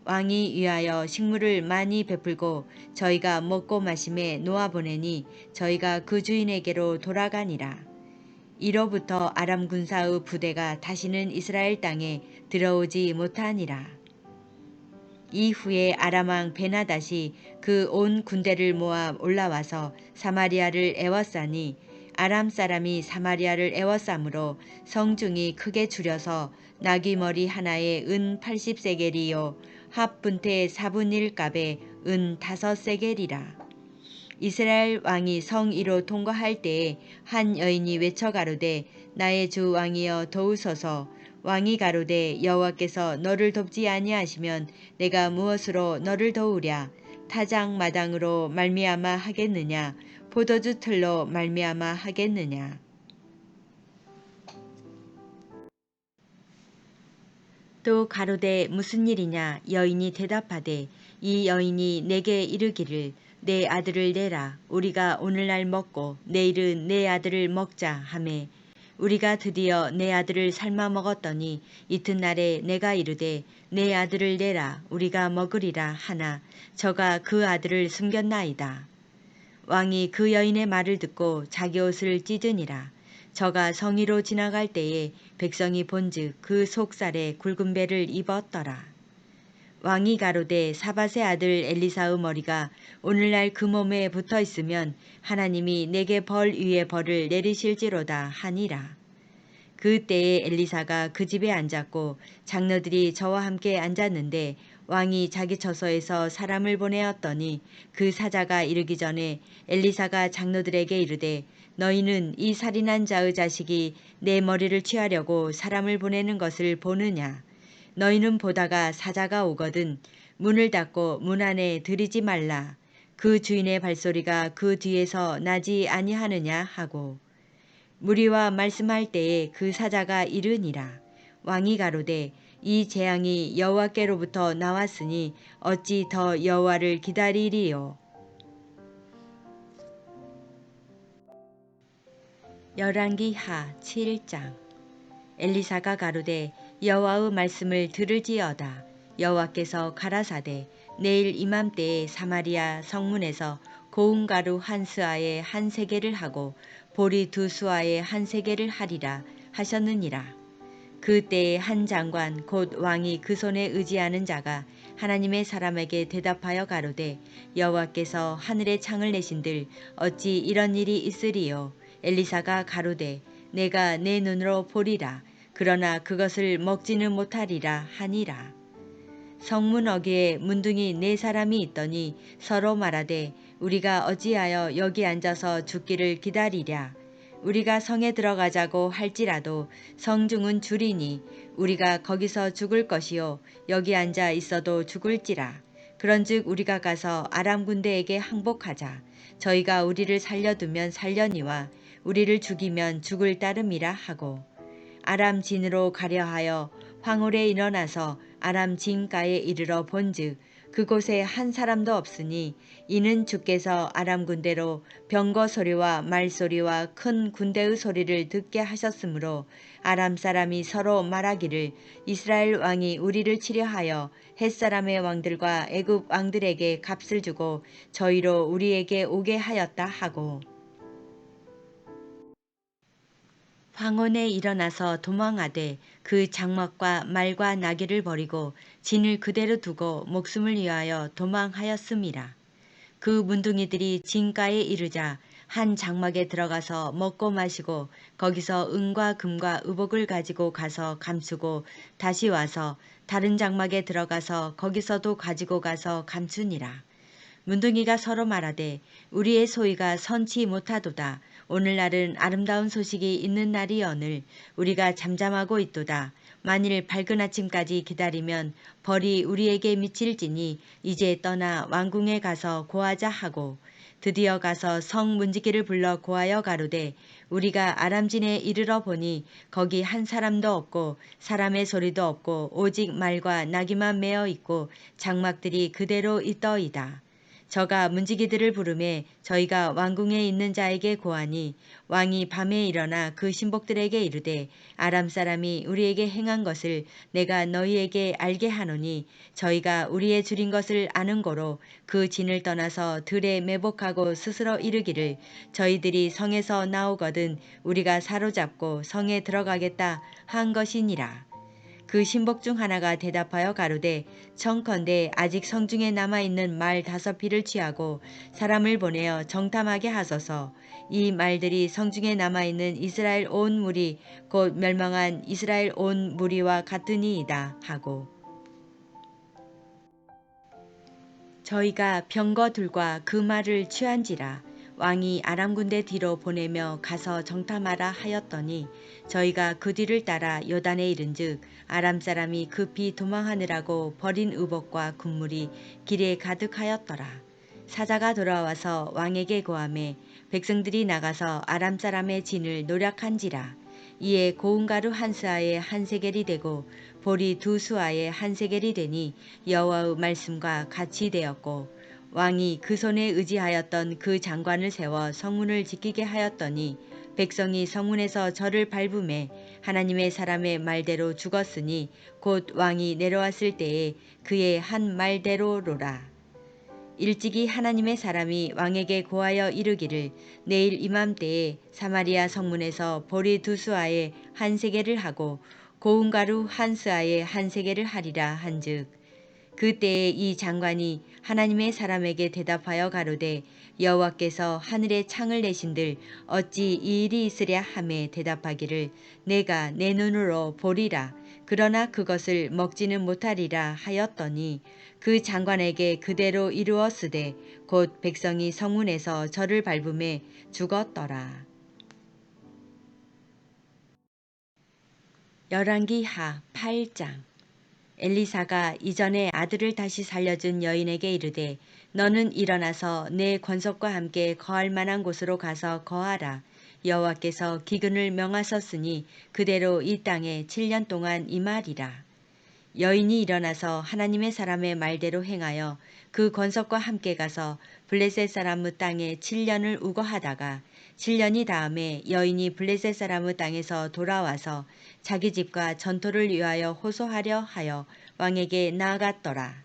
왕이 위하여 식물을 많이 베풀고 저희가 먹고 마심에 놓아보내니 저희가 그 주인에게로 돌아가니라. 이로부터 아람 군사의 부대가 다시는 이스라엘 땅에 들어오지 못하니라. 이후에 아람 왕 베나닷이 그 온 군대를 모아 올라와서 사마리아를 에워싸니 아람 사람이 사마리아를 에워싸므로 성중이 크게 줄여서 나귀 머리 하나에 은 80세겔이요 합 분태 4분의 1값에 은 5세겔이라. 이스라엘 왕이 성 위로 통과할 때에 한 여인이 외쳐 가로되 나의 주 왕이여 도우소서. 왕이 가로되 여호와께서 너를 돕지 아니하시면 내가 무엇으로 너를 도우랴. 타작 마당으로 말미암아 하겠느냐, 포도주 틀로 말미암아 하겠느냐. 또 가로되 무슨 일이냐. 여인이 대답하되 이 여인이 내게 이르기를 내 아들을 내라. 우리가 오늘날 먹고 내일은 내 아들을 먹자 하매 우리가 드디어 내 아들을 삶아 먹었더니 이튿날에 내가 이르되 내 아들을 내라. 우리가 먹으리라 하나 저가 그 아들을 숨겼나이다. 왕이 그 여인의 말을 듣고 자기 옷을 찢으니라. 저가 성위로 지나갈 때에 백성이 본즉 그 속살에 굵은 배를 입었더라. 왕이 가로되 사밧의 아들 엘리사의 머리가 오늘날 그 몸에 붙어 있으면 하나님이 내게 벌 위에 벌을 내리실지로다 하니라. 그때에 엘리사가 그 집에 앉았고 장로들이 저와 함께 앉았는데 왕이 자기 처소에서 사람을 보내었더니 그 사자가 이르기 전에 엘리사가 장로들에게 이르되 너희는 이 살인한 자의 자식이 내 머리를 취하려고 사람을 보내는 것을 보느냐. 너희는 보다가 사자가 오거든 문을 닫고 문 안에 들이지 말라. 그 주인의 발소리가 그 뒤에서 나지 아니하느냐 하고 무리와 말씀할 때에 그 사자가 이르니라. 왕이 가로되 이 재앙이 여호와께로부터 나왔으니 어찌 더 여호와를 기다리리요. 열왕기하 7장. 엘리사가 가로되 여호와의 말씀을 들을지어다. 여호와께서 가라사대 내일 이맘때에 사마리아 성문에서 고운 가루 한 스아에 한 세겔을 하고 보리 두 수아에 한 세겔을 하리라 하셨느니라. 그때에 한 장관 곧 왕이 그 손에 의지하는 자가 하나님의 사람에게 대답하여 가로되 여호와께서 하늘의 창을 내신들 어찌 이런 일이 있으리요. 엘리사가 가로되 내가 내 눈으로 보리라. 그러나 그것을 먹지는 못하리라 하니라. 성문 어귀에 문둥이 네 사람이 있더니 서로 말하되 우리가 어찌하여 여기 앉아서 죽기를 기다리랴. 우리가 성에 들어가자고 할지라도 성중은 줄이니 우리가 거기서 죽을 것이요 여기 앉아 있어도 죽을지라. 그런즉 우리가 가서 아람 군대에게 항복하자. 저희가 우리를 살려두면 살려니와 우리를 죽이면 죽을 따름이라 하고 아람 진으로 가려하여 황홀에 일어나서 아람 진가에 이르러 본즉 그곳에 한 사람도 없으니 이는 주께서 아람 군대로 병거 소리와 말소리와 큰 군대의 소리를 듣게 하셨으므로 아람 사람이 서로 말하기를 이스라엘 왕이 우리를 치려하여 헷사람의 왕들과 애굽 왕들에게 값을 주고 저희로 우리에게 오게 하였다 하고 황혼에 일어나서 도망하되 그 장막과 말과 나귀를 버리고 진을 그대로 두고 목숨을 위하여 도망하였음이라. 그 문둥이들이 진가에 이르자 한 장막에 들어가서 먹고 마시고 거기서 은과 금과 의복을 가지고 가서 감추고 다시 와서 다른 장막에 들어가서 거기서도 가지고 가서 감추니라. 문둥이가 서로 말하되 우리의 소위가 선치 못하도다. 오늘날은 아름다운 소식이 있는 날이오늘 우리가 잠잠하고 있도다. 만일 밝은 아침까지 기다리면 벌이 우리에게 미칠지니 이제 떠나 왕궁에 가서 고하자 하고 드디어 가서 성 문지기를 불러 고하여 가로되 우리가 아람진에 이르러 보니 거기 한 사람도 없고 사람의 소리도 없고 오직 말과 나귀만 메어 있고 장막들이 그대로 있더이다. 저가 문지기들을 부르매 저희가 왕궁에 있는 자에게 고하니 왕이 밤에 일어나 그 신복들에게 이르되 아람 사람이 우리에게 행한 것을 내가 너희에게 알게 하노니 저희가 우리의 줄인 것을 아는 고로 그 진을 떠나서 들에 매복하고 스스로 이르기를 저희들이 성에서 나오거든 우리가 사로잡고 성에 들어가겠다 한 것이니라. 그 신복 중 하나가 대답하여 가로되 청컨대 아직 성중에 남아있는 말 5피를 취하고 사람을 보내어 정탐하게 하소서. 이 말들이 성중에 남아있는 이스라엘 온 무리 곧 멸망한 이스라엘 온 무리와 같으니이다 하고 저희가 병거들과 그 말을 취한지라. 왕이 아람 군대 뒤로 보내며 가서 정탐하라 하였더니 저희가 그 뒤를 따라 요단에 이른즉 아람 사람이 급히 도망하느라고 버린 의복과 군물이 길에 가득하였더라. 사자가 돌아와서 왕에게 고하매 백성들이 나가서 아람 사람의 진을 노략한지라. 이에 고운 가루 한 스아에 한 세겔이 되고 보리 두 수아에 한 세겔이 되니 여호와의 말씀과 같이 되었고 왕이 그 손에 의지하였던 그 장관을 세워 성문을 지키게 하였더니 백성이 성문에서 저를 밟음에 하나님의 사람의 말대로 죽었으니 곧 왕이 내려왔을 때에 그의 한 말대로로라. 일찍이 하나님의 사람이 왕에게 고하여 이르기를 내일 이맘때에 사마리아 성문에서 보리 두 수아에 한 세겔을 하고 고운 가루 한 스아에 한 세겔을 하리라 한즉 그때에 이 장관이 하나님의 사람에게 대답하여 가로되 여호와께서 하늘에 창을 내신들 어찌 이 일이 있으랴 하매 대답하기를 내가 내 눈으로 보리라 그러나 그것을 먹지는 못하리라 하였더니 그 장관에게 그대로 이루었으되 곧 백성이 성문에서 저를 밟음에 죽었더라. 열왕기하 8장. 엘리사가 이전에 아들을 다시 살려준 여인에게 이르되 너는 일어나서 내 권속과 함께 거할 만한 곳으로 가서 거하라. 여호와께서 기근을 명하셨으니 그대로 이 땅에 7년 동안 임하리라. 여인이 일어나서 하나님의 사람의 말대로 행하여 그 권속과 함께 가서 블레셋 사람의 땅에 7년을 우거하다가 7년이 다음에 여인이 블레셋 사람의 땅에서 돌아와서 자기 집과 전토를 위하여 호소하려 하여 왕에게 나아갔더라.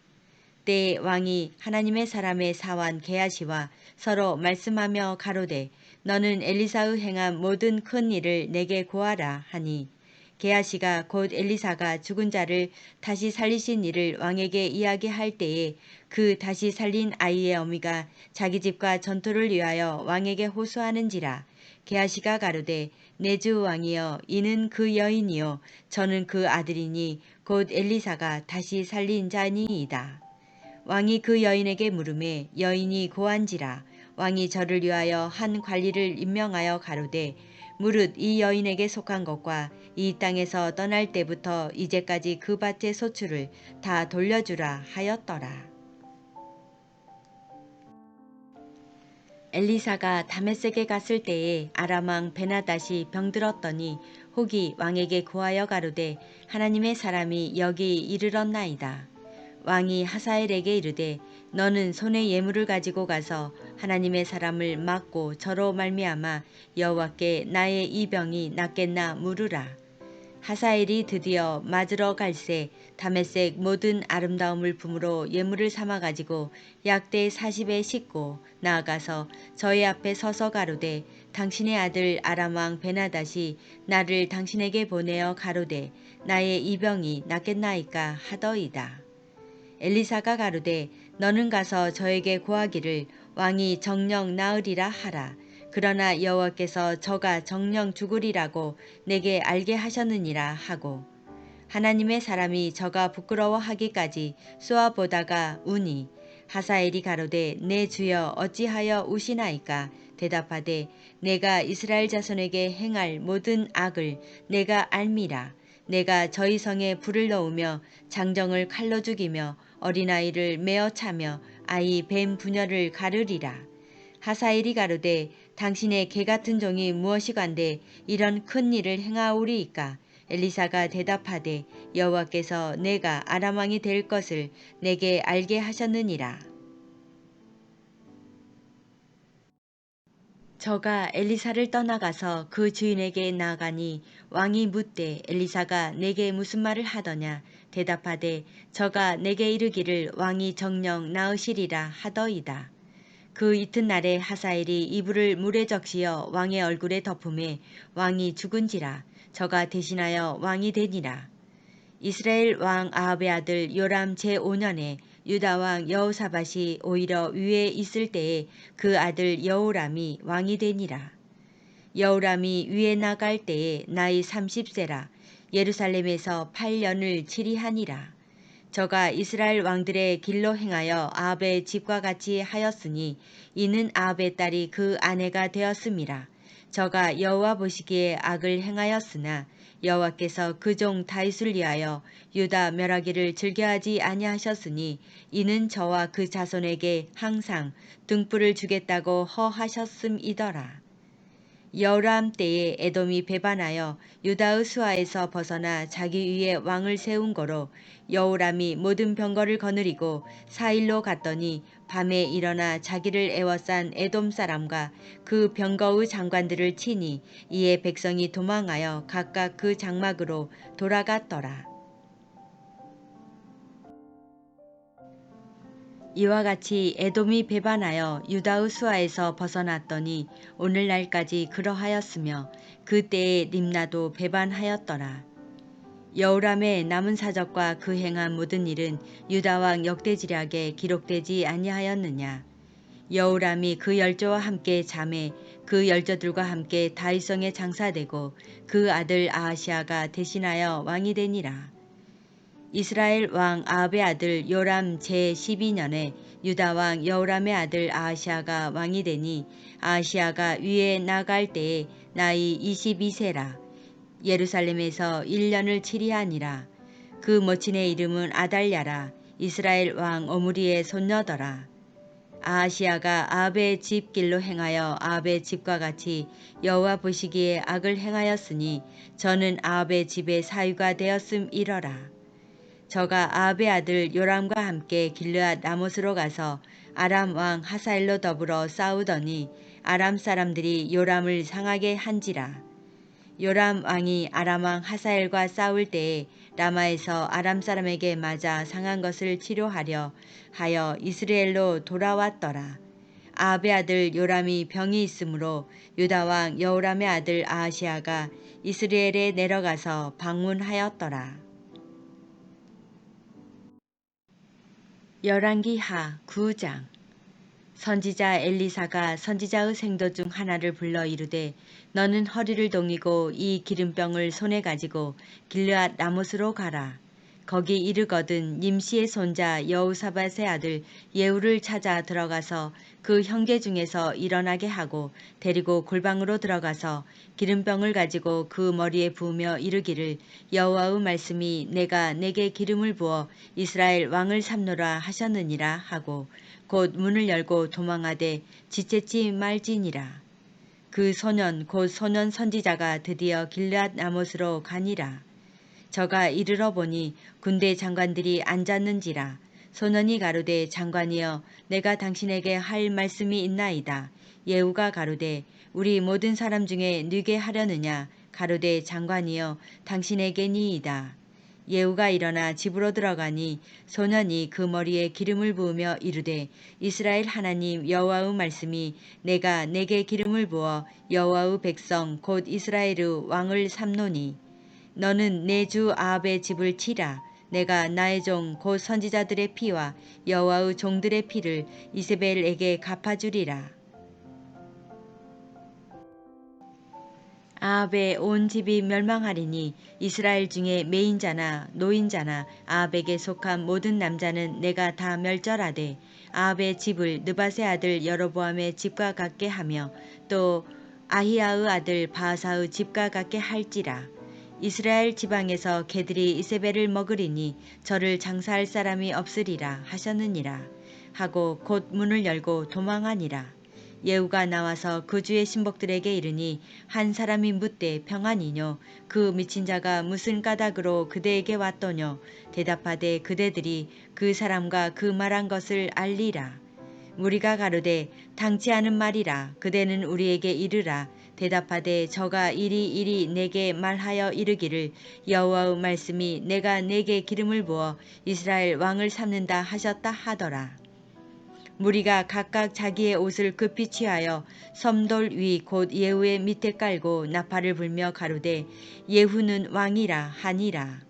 때에 왕이 하나님의 사람의 사환 게하시와 서로 말씀하며 가로되 너는 엘리사의 행한 모든 큰 일을 내게 고하라 하니 게하시가 곧 엘리사가 죽은 자를 다시 살리신 일을 왕에게 이야기할 때에 그 다시 살린 아이의 어미가 자기 집과 전토를 위하여 왕에게 호소하는지라. 게하시가 가로되 내 주 왕이여 이는 그 여인이요 저는 그 아들이니 곧 엘리사가 다시 살린 자니이다. 왕이 그 여인에게 물으매 여인이 고한지라. 왕이 저를 위하여 한 관리를 임명하여 가로되 무릇 이 여인에게 속한 것과 이 땅에서 떠날 때부터 이제까지 그 밭의 소출을 다 돌려주라 하였더라. 엘리사가 다메섹에 갔을 때에 아람 왕 베나닷이 병들었더니 혹이 왕에게 고하여 가로되 하나님의 사람이 여기 이르렀나이다. 왕이 하사엘에게 이르되 너는 손에 예물을 가지고 가서 하나님의 사람을 막고 저로 말미암아 여호와께 나의 이 병이 낫겠나 물으라. 하사엘이 드디어 맞으러 갈새 다메섹 모든 아름다움을 품으로 예물을 삼아 가지고 약대 40에 싣고 나아가서 저희 앞에 서서 가로되 당신의 아들 아람 왕 베나닷이 나를 당신에게 보내어 가로되 나의 이 병이 낫겠나이까 하더이다. 엘리사가 가로되 너는 가서 저에게 고하기를 왕이 정녕 나으리라 하라. 그러나 여호와께서 저가 정녕 죽으리라고 내게 알게 하셨느니라 하고 하나님의 사람이 저가 부끄러워하기까지 쏘아보다가 우니 하사엘이 가로되 내 주여 어찌하여 우시나이까 대답하되 내가 이스라엘 자손에게 행할 모든 악을 내가 알미라. 내가 저희 성에 불을 넣으며 장정을 칼로 죽이며 어린아이를 메어 차며 아이 뱀 부녀를 가르리라. 하사엘이 가로되 당신의 개같은 종이 무엇이간데 이런 큰 일을 행하오리이까. 엘리사가 대답하되 여호와께서 내가 아람 왕이 될 것을 내게 알게 하셨느니라. 저가 엘리사를 떠나가서 그 주인에게 나아가니 왕이 묻되 엘리사가 내게 무슨 말을 하더냐. 대답하되 저가 내게 이르기를 왕이 정녕 나으시리라 하더이다. 그 이튿날에 하사엘이 이불을 물에 적시어 왕의 얼굴에 덮음에 왕이 죽은지라. 저가 대신하여 왕이 되니라. 이스라엘 왕 아합의 아들 요람 제5년에 유다 왕 여호사밧이 오히려 위에 있을 때에 그 아들 여호람이 왕이 되니라. 여호람이 위에 나갈 때에 나이 30세라. 예루살렘에서 8년을 치리하니라. 저가 이스라엘 왕들의 길로 행하여 아합의 집과 같이 하였으니 이는 아합의 딸이 그 아내가 되었음이라. 저가 여호와 보시기에 악을 행하였으나 여호와께서 그 종 다윗을 위하여 유다 멸하기를 즐겨하지 아니하셨으니 이는 저와 그 자손에게 항상 등불을 주겠다고 허하셨음이더라. 여호람 때에 에돔이 배반하여 유다의 수하에서 벗어나 자기 위에 왕을 세운 거로 여호람이 모든 병거를 거느리고 사일로 갔더니 밤에 일어나 자기를 애워싼 에돔 사람과 그 병거의 장관들을 치니 이에 백성이 도망하여 각각 그 장막으로 돌아갔더라. 이와 같이 에돔이 배반하여 유다의 수하에서 벗어났더니 오늘날까지 그러하였으며 그때에 림나도 배반하였더라. 여호람의 남은 사적과 그 행한 모든 일은 유다 왕 역대지략에 기록되지 아니하였느냐. 여호람이 그 열조와 함께 잠에 그 열조들과 함께 다윗성에 장사되고 그 아들 아하시아가 대신하여 왕이 되니라. 이스라엘 왕 아합의 아들 요람 제12년에 유다 왕 여호람의 아들 아하시아가 왕이 되니 아하시아가 위에 나갈 때에 나이 22세라. 예루살렘에서 1년을 치리하니라. 그 모친의 이름은 아달랴라. 이스라엘 왕 오므리의 손녀더라. 아하시아가 아합의 집 길로 행하여 아합의 집과 같이 여호와 보시기에 악을 행하였으니 저는 아합의 집의 사유가 되었음이러라. 저가 아합의 아들 요람과 함께 길르앗 라못으로 가서 아람 왕 하사엘로 더불어 싸우더니 아람 사람들이 요람을 상하게 한지라. 요람 왕이 아람 왕 하사엘과 싸울 때에 라마에서 아람 사람에게 맞아 상한 것을 치료하려 하여 이스라엘로 돌아왔더라. 아합의 아들 요람이 병이 있으므로 유다 왕 여호람의 아들 아하시아가 이스라엘에 내려가서 방문하였더라. 열왕기하 9장. 선지자 엘리사가 선지자의 생도 중 하나를 불러 이르되 너는 허리를 동이고 이 기름병을 손에 가지고 길르앗 라못으로 가라. 거기 이르거든 님시의 손자 여호사밧의 아들 예후를 찾아 들어가서 그 형제 중에서 일어나게 하고 데리고 골방으로 들어가서 기름병을 가지고 그 머리에 부으며 이르기를 여호와의 말씀이 내가 내게 기름을 부어 이스라엘 왕을 삼노라 하셨느니라 하고 곧 문을 열고 도망하되 지체치 말지니라. 그 소년 곧 소년 선지자가 드디어 길르앗 라못으로 가니라. 저가 이르러 보니 군대 장관들이 앉았는지라. 소년이 가로되 장관이여 내가 당신에게 할 말씀이 있나이다. 예후가 가로되 우리 모든 사람 중에 누게 하려느냐. 가로되 장관이여 당신에게니이다. 예후가 일어나 집으로 들어가니 소년이 그 머리에 기름을 부으며 이르되 이스라엘 하나님 여호와의 말씀이 내가 내게 기름을 부어 여호와의 백성 곧 이스라엘의 왕을 삼노니 너는 내 주 아합의 집을 치라. 내가 나의 종 곧 선지자들의 피와 여호와의 종들의 피를 이세벨에게 갚아주리라. 아합의 온 집이 멸망하리니 이스라엘 중에 매인자나 노인자나 아합에게 속한 모든 남자는 내가 다 멸절하되 아합의 집을 느밧의 아들 여로보암의 집과 같게 하며 또 아히야의 아들 바하사의 집과 같게 할지라. 이스라엘 지방에서 개들이 이세벨을 먹으리니 저를 장사할 사람이 없으리라 하셨느니라 하고 곧 문을 열고 도망하니라. 예후가 나와서 그 주의 신복들에게 이르니 한 사람이 묻되 평안이뇨 그 미친 자가 무슨 까닭으로 그대에게 왔더뇨 대답하되 그대들이 그 사람과 그 말한 것을 알리라. 무리가 가로되 당치 않은 말이라. 그대는 우리에게 이르라. 대답하되 저가 이리 내게 말하여 이르기를 여호와의 말씀이 내가 내게 기름을 부어 이스라엘 왕을 삼는다 하셨다 하더라. 무리가 각각 자기의 옷을 급히 취하여 섬돌 위 곧 예후의 밑에 깔고 나팔을 불며 가로되 예후는 왕이라 하니라.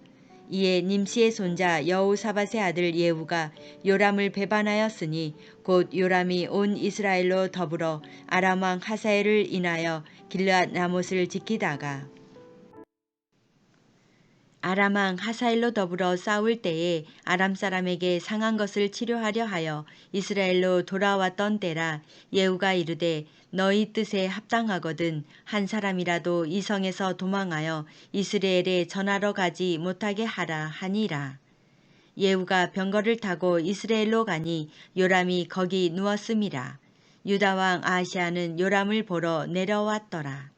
이에 님시의 손자 여호사밧의 아들 예후가 요람을 배반하였으니 곧 요람이 온 이스라엘로 더불어 아람 왕 하사엘을 인하여 길르앗 라못을 지키다가 아람 왕 하사엘로 더불어 싸울 때에 아람 사람에게 상한 것을 치료하려 하여 이스라엘로 돌아왔던 때라. 예후가 이르되 너희 뜻에 합당하거든 한 사람이라도 이 성에서 도망하여 이스라엘에 전하러 가지 못하게 하라 하니라. 예후가 병거를 타고 이스라엘로 가니 요람이 거기 누웠음이라. 유다 왕 아하시아는 요람을 보러 내려왔더라.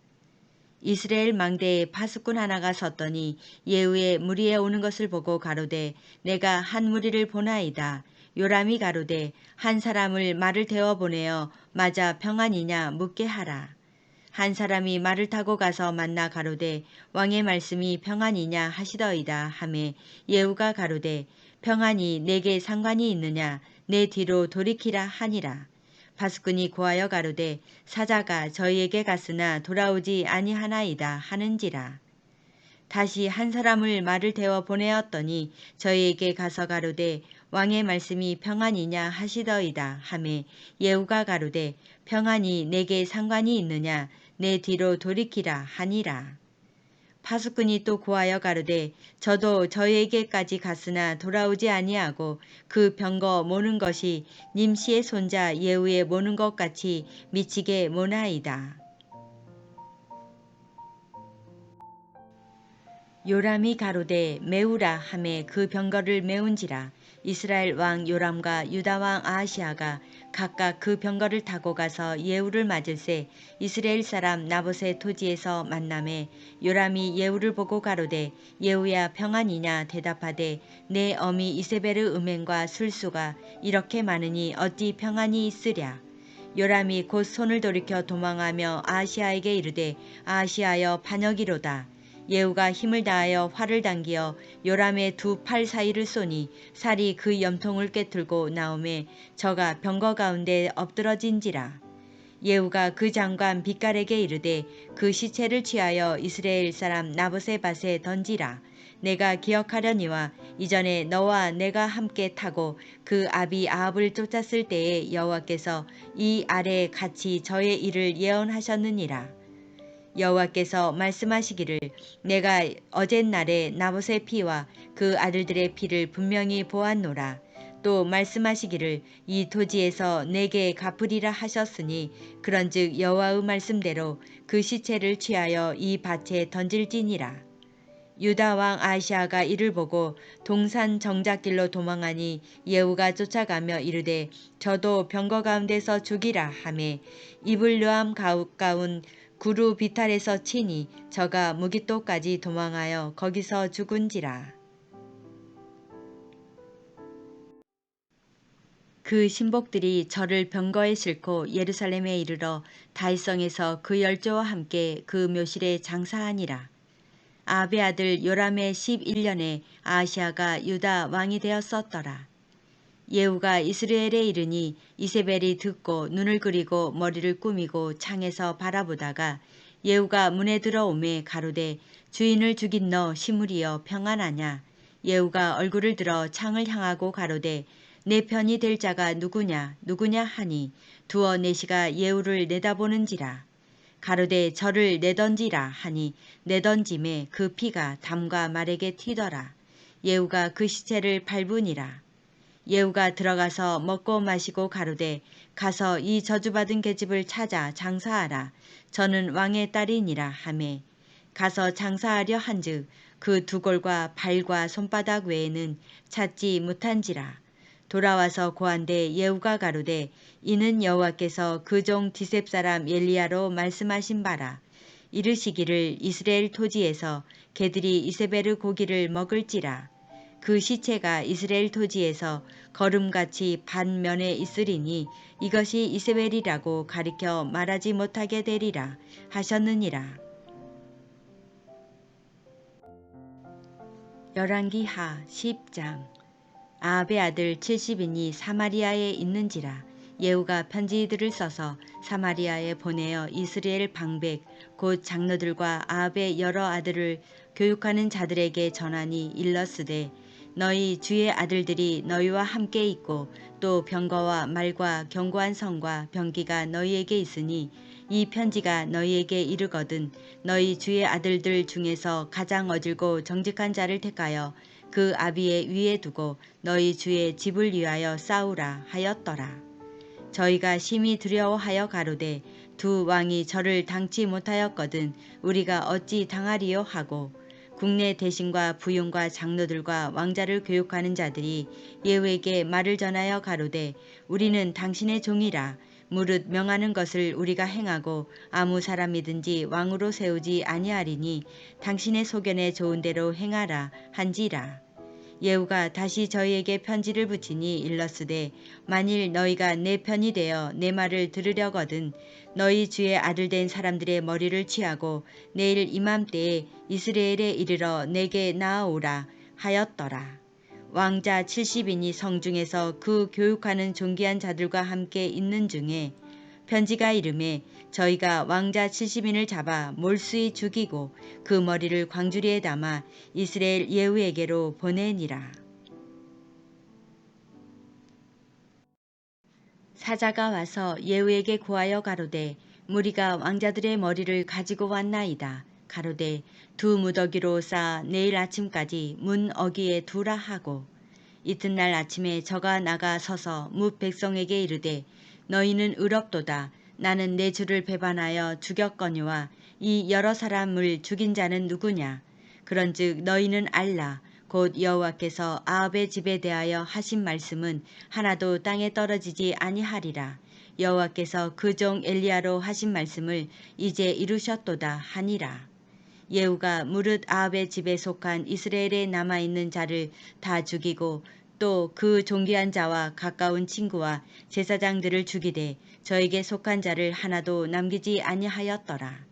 이스라엘 망대에 파수꾼 하나가 섰더니 예후의 무리에 오는 것을 보고 가로되 내가 한 무리를 보나이다. 요람이 가로되 한 사람을 말을 태워 보내어 맞아 평안이냐 묻게 하라. 한 사람이 말을 타고 가서 만나 가로되 왕의 말씀이 평안이냐 하시더이다 하매 예후가 가로되 평안이 내게 상관이 있느냐 내 뒤로 돌이키라 하니라. 바스꾼이 고하여 가로되 사자가 저희에게 갔으나 돌아오지 아니하나이다 하는지라. 다시 한 사람을 말을 태워 보내었더니 저희에게 가서 가로되 왕의 말씀이 평안이냐 하시더이다 하매 예후가 가로되 평안이 내게 상관이 있느냐 내 뒤로 돌이키라 하니라. 파수꾼이 또 고하여 가로되 저도 저희에게까지 갔으나 돌아오지 아니하고 그 병거 모는 것이 님시의 손자 예후의 모는 것 같이 미치게 모나이다. 요람이 가로되 메우라 하매 그 병거를 메운지라. 이스라엘 왕 요람과 유다 왕 아하시아가 각각 그 병거를 타고 가서 예후를 맞을새 이스라엘 사람 나봇의 토지에서 만남에 요람이 예후를 보고 가로되 예후야 평안이냐 대답하되 내 어미 이세벨의 음행과 술수가 이렇게 많으니 어찌 평안이 있으랴. 요람이 곧 손을 돌이켜 도망하며 아하시아에게 이르되 아하시아여 반역이로다. 예후가 힘을 다하여 활을 당기어 요람의 두 팔 사이를 쏘니 살이 그 염통을 꿰뚫고 나오매 저가 병거 가운데 엎드러진지라. 예후가 그 장관 빛깔에게 이르되 그 시체를 취하여 이스라엘 사람 나봇의 밭에 던지라. 내가 기억하려니와 이전에 너와 내가 함께 타고 그 아비 아합을 쫓았을 때에 여호와께서 이 아래에 같이 저의 일을 예언하셨느니라. 여호와께서 말씀하시기를 내가 어젯날에 나봇의 피와 그 아들들의 피를 분명히 보았노라. 또 말씀하시기를 이 토지에서 내게 갚으리라 하셨으니 그런즉 여호와의 말씀대로 그 시체를 취하여 이 밭에 던질지니라. 유다 왕 아시아가 이를 보고 동산 정작길로 도망하니 예후가 쫓아가며 이르되 저도 병거 가운데서 죽이라 하매 이블르암 가까운 구루 비탈에서 치니 저가 무깃도까지 도망하여 거기서 죽은지라. 그 신복들이 저를 병거에 싣고 예루살렘에 이르러 다윗성에서 그 열조와 함께 그 묘실에 장사하니라. 아합의 아들 요람의 11년에 아하시아가 유다 왕이 되었었더라. 예후가 이스라엘에 이르니 이세벨이 듣고 눈을 그리고 머리를 꾸미고 창에서 바라보다가 예후가 문에 들어오매 가로되 주인을 죽인 너 시므리여 평안하냐. 예후가 얼굴을 들어 창을 향하고 가로되 내 편이 될 자가 누구냐 하니 두어 내시가 예후를 내다보는지라. 가로되 저를 내던지라 하니 내던짐에 그 피가 담과 말에게 튀더라. 예후가 그 시체를 밟으니라. 예후가 들어가서 먹고 마시고 가로되 가서 이 저주받은 계집을 찾아 장사하라. 저는 왕의 딸이니라 하매 가서 장사하려 한즉 그 두골과 발과 손바닥 외에는 찾지 못한지라. 돌아와서 고한데 예후가 가로되 이는 여호와께서 그 종 디셉 사람 엘리야로 말씀하신 바라. 이르시기를 이스라엘 토지에서 개들이 이세벨의 고기를 먹을지라. 그 시체가 이스라엘 토지에서 거름같이 반면에 있으리니 이것이 이세벨이라고 가리켜 말하지 못하게 되리라 하셨느니라. 열왕기하 10장. 아합의 아들 70인이 사마리아에 있는지라. 예후가 편지들을 써서 사마리아에 보내어 이스라엘 방백 곧 장로들과 아합의 여러 아들을 교육하는 자들에게 전하니 일렀으되 너희 주의 아들들이 너희와 함께 있고 또 병거와 말과 견고한 성과 병기가 너희에게 있으니 이 편지가 너희에게 이르거든 너희 주의 아들들 중에서 가장 어질고 정직한 자를 택하여 그 아비의 위에 두고 너희 주의 집을 위하여 싸우라 하였더라. 저희가 심히 두려워하여 가로되 두 왕이 저를 당치 못하였거든 우리가 어찌 당하리요 하고 국내 대신과 부용과 장로들과 왕자를 교육하는 자들이 예후에게 말을 전하여 가로되 우리는 당신의 종이라 무릇 명하는 것을 우리가 행하고 아무 사람이든지 왕으로 세우지 아니하리니 당신의 소견에 좋은 대로 행하라 한지라. 예후가 다시 저희에게 편지를 붙이니 일렀으되 만일 너희가 내 편이 되어 내 말을 들으려거든 너희 주의 아들 된 사람들의 머리를 취하고 내일 이맘때에 이스라엘에 이르러 내게 나아오라 하였더라. 왕자 70인이 성중에서 그 교육하는 존귀한 자들과 함께 있는 중에 편지가 이르매 저희가 왕자 70인을 잡아 몰수히 죽이고 그 머리를 광주리에 담아 이스라엘 예후에게로 보내니라. 사자가 와서 예후에게 고하여 가로되 무리가 왕자들의 머리를 가지고 왔나이다. 가로되 두 무더기로 쌓아 내일 아침까지 문 어귀에 두라 하고 이튿날 아침에 저가 나가 서서 뭇 백성에게 이르되 너희는 의롭도다. 나는 내 주를 배반하여 죽였거니와 이 여러 사람을 죽인 자는 누구냐. 그런즉 너희는 알라. 곧 여호와께서 아합의 집에 대하여 하신 말씀은 하나도 땅에 떨어지지 아니하리라. 여호와께서 그 종 엘리야로 하신 말씀을 이제 이루셨도다 하니라. 예후가 무릇 아합의 집에 속한 이스라엘에 남아있는 자를 다 죽이고 또 그 존귀한 자와 가까운 친구와 제사장들을 죽이되 저에게 속한 자를 하나도 남기지 아니하였더라.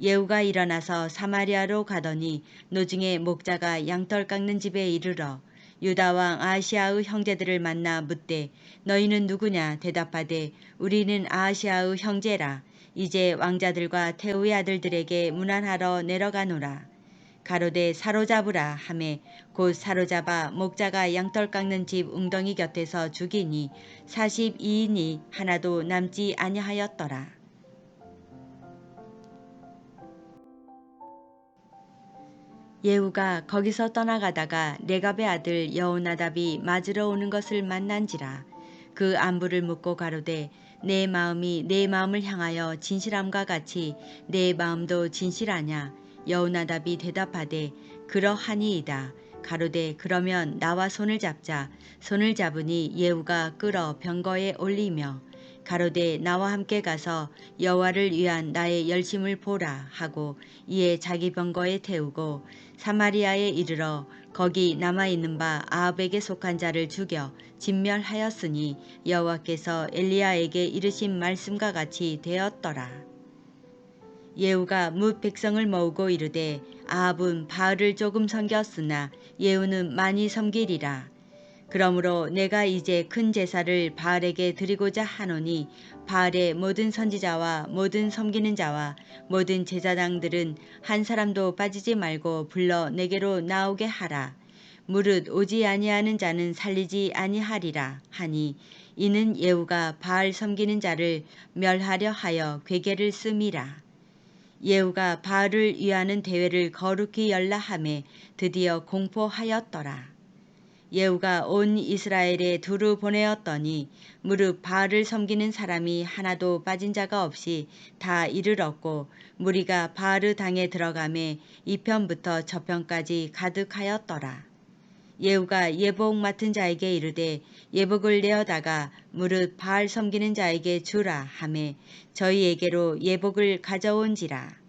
예후가 일어나서 사마리아로 가더니 노중에 목자가 양털 깎는 집에 이르러 유다 왕 아하시아의 형제들을 만나 묻되 너희는 누구냐 대답하되 우리는 아하시아의 형제라. 이제 왕자들과 태후의 아들들에게 문안하러 내려가노라. 가로되 사로잡으라 하매 곧 사로잡아 목자가 양털 깎는 집 웅덩이 곁에서 죽이니 42인이 하나도 남지 아니하였더라. 예후가 거기서 떠나가다가 레갑의 아들 여호나답이 맞으러 오는 것을 만난지라. 그 안부를 묻고 가로되 내 마음이 내 마음을 향하여 진실함과 같이 내 마음도 진실하냐. 여호나답이 대답하되 그러하니이다. 가로되 그러면 나와 손을 잡자. 손을 잡으니 예후가 끌어 병거에 올리며 가로되 나와 함께 가서 여호와를 위한 나의 열심을 보라 하고 이에 자기 병거에 태우고 사마리아에 이르러 거기 남아있는 바 아합에게 속한 자를 죽여 진멸하였으니 여호와께서 엘리야에게 이르신 말씀과 같이 되었더라. 예후가 뭇 백성을 모으고 이르되 아합은 바알을 조금 섬겼으나 예후는 많이 섬기리라. 그러므로 내가 이제 큰 제사를 바알에게 드리고자 하노니 바알의 모든 선지자와 모든 섬기는 자와 모든 제사장들은 한 사람도 빠지지 말고 불러 내게로 나오게 하라. 무릇 오지 아니하는 자는 살리지 아니하리라 하니 이는 예후가 바알 섬기는 자를 멸하려 하여 괴계를 씀이라. 예후가 바알을 위하는 대회를 거룩히 열라 하매 드디어 공포하였더라. 예후가 온 이스라엘에 두루 보내었더니 무릇 바알을 섬기는 사람이 하나도 빠진 자가 없이 다 이르렀고 무리가 바알 당에 들어가매 이편부터 저편까지 가득하였더라. 예후가 예복 맡은 자에게 이르되 예복을 내어다가 무릇 바알 섬기는 자에게 주라 하매 저희에게로 예복을 가져온지라.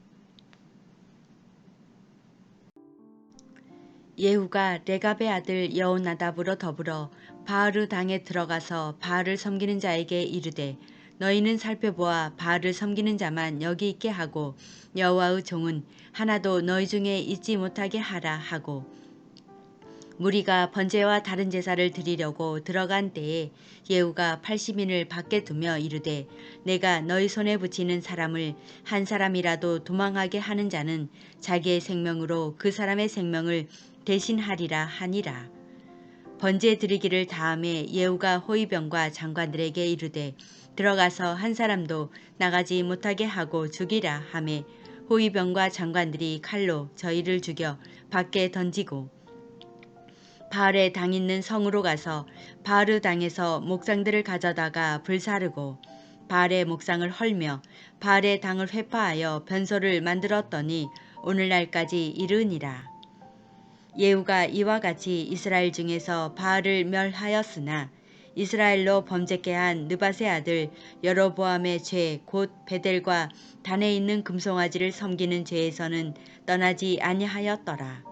예후가 레갑의 아들 여호나답으로 더불어 바알 당에 들어가서 바알을 섬기는 자에게 이르되 너희는 살펴보아 바알을 섬기는 자만 여기 있게 하고 여호와의 종은 하나도 너희 중에 있지 못하게 하라 하고 무리가 번제와 다른 제사를 드리려고 들어간 때에 예후가 80인을 밖에 두며 이르되 내가 너희 손에 붙이는 사람을 한 사람이라도 도망하게 하는 자는 자기의 생명으로 그 사람의 생명을 대신하리라 하니라. 번제 드리기를 다음에 예후가 호위병과 장관들에게 이르되 들어가서 한 사람도 나가지 못하게 하고 죽이라 하매 호위병과 장관들이 칼로 저희를 죽여 밖에 던지고 바알의 당 있는 성으로 가서 바알 당에서 목상들을 가져다가 불사르고 바알의 목상을 헐며 바알의 당을 회파하여 변소를 만들었더니 오늘날까지 이르니라. 예후가 이와 같이 이스라엘 중에서 바알을 멸하였으나 이스라엘로 범죄케 한 느밧의 아들 여로보암의 죄 곧 베델과 단에 있는 금송아지를 섬기는 죄에서는 떠나지 아니하였더라.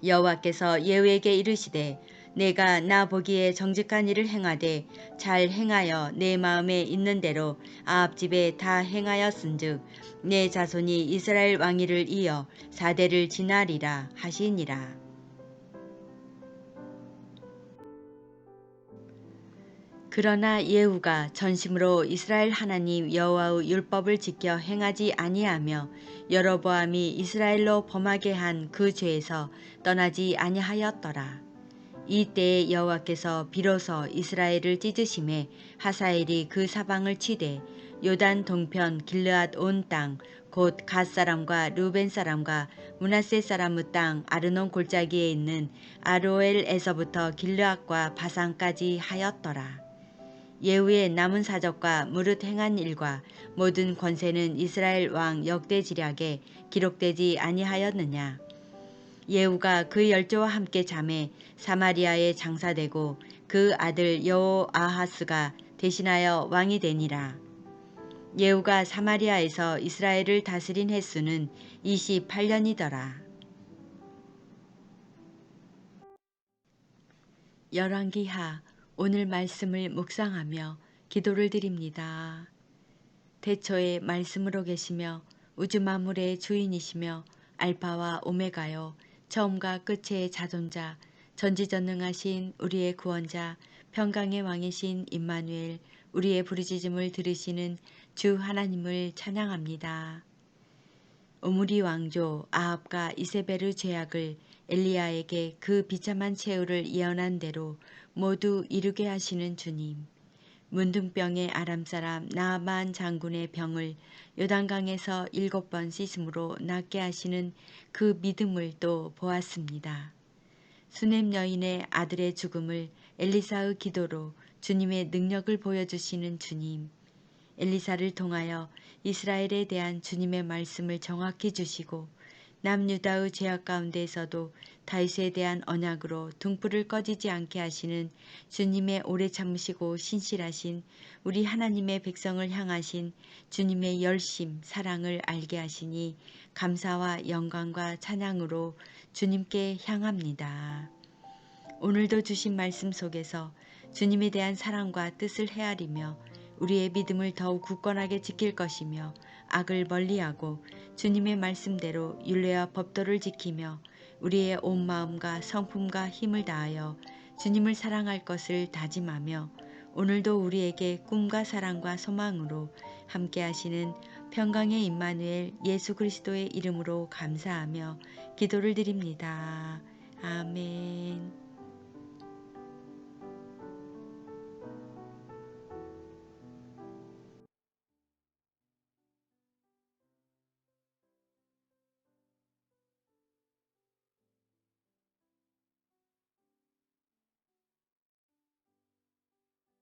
여호와께서 예후에게 이르시되 내가 나 보기에 정직한 일을 행하되 잘 행하여 내 마음에 있는 대로 아합 집에 다 행하였은즉 내 자손이 이스라엘 왕위를 이어 4대를 지나리라 하시니라. 그러나 예후가 전심으로 이스라엘 하나님 여호와의 율법을 지켜 행하지 아니하며 여로보암이 이스라엘로 범하게 한 그 죄에서 떠나지 아니하였더라. 이때에 여호와께서 비로소 이스라엘을 찢으심에 하사엘이 그 사방을 치되 요단 동편 길르앗 온 땅 곧 갓 사람과 루벤 사람과 므낫세 사람의 땅 아르논 골짜기에 있는 아로엘에서부터 길르앗과 바산까지 하였더라. 예후의 남은 사적과 무릇 행한 일과 모든 권세는 이스라엘 왕 역대지략에 기록되지 아니하였느냐. 예후가 그 열조와 함께 잠에 사마리아에 장사되고 그 아들 여호아하스가 대신하여 왕이 되니라. 예후가 사마리아에서 이스라엘을 다스린 횟수는 28년이더라. 열왕기하 오늘 말씀을 묵상하며 기도를 드립니다. 태초에 말씀으로 계시며 우주 만물의 주인이시며 알파와 오메가요 처음과 끝의 자존자 전지전능하신 우리의 구원자 평강의 왕이신 임마누엘 우리의 부르짖음을 들으시는 주 하나님을 찬양합니다. 오므리 왕조 아합과 이세벨의 죄악을 엘리야에게 그 비참한 최후를 예언한 대로 모두 이루게 하시는 주님. 문둥병의 아람사람 나아만 장군의 병을 요단강에서 7번 씻음으로 낫게 하시는 그 믿음을 또 보았습니다. 수넴 여인의 아들의 죽음을 엘리사의 기도로 주님의 능력을 보여주시는 주님. 엘리사를 통하여 이스라엘에 대한 주님의 말씀을 정확히 주시고 남유다의 죄악 가운데에서도 다윗에 대한 언약으로 등불을 꺼지지 않게 하시는 주님의 오래 참으시고 신실하신 우리 하나님의 백성을 향하신 주님의 열심, 사랑을 알게 하시니 감사와 영광과 찬양으로 주님께 향합니다. 오늘도 주신 말씀 속에서 주님에 대한 사랑과 뜻을 헤아리며 우리의 믿음을 더욱 굳건하게 지킬 것이며 악을 멀리하고 주님의 말씀대로 율례와 법도를 지키며 우리의 온 마음과 성품과 힘을 다하여 주님을 사랑할 것을 다짐하며 오늘도 우리에게 꿈과 사랑과 소망으로 함께 하시는 평강의 임마누엘 예수 그리스도의 이름으로 감사하며 기도를 드립니다. 아멘.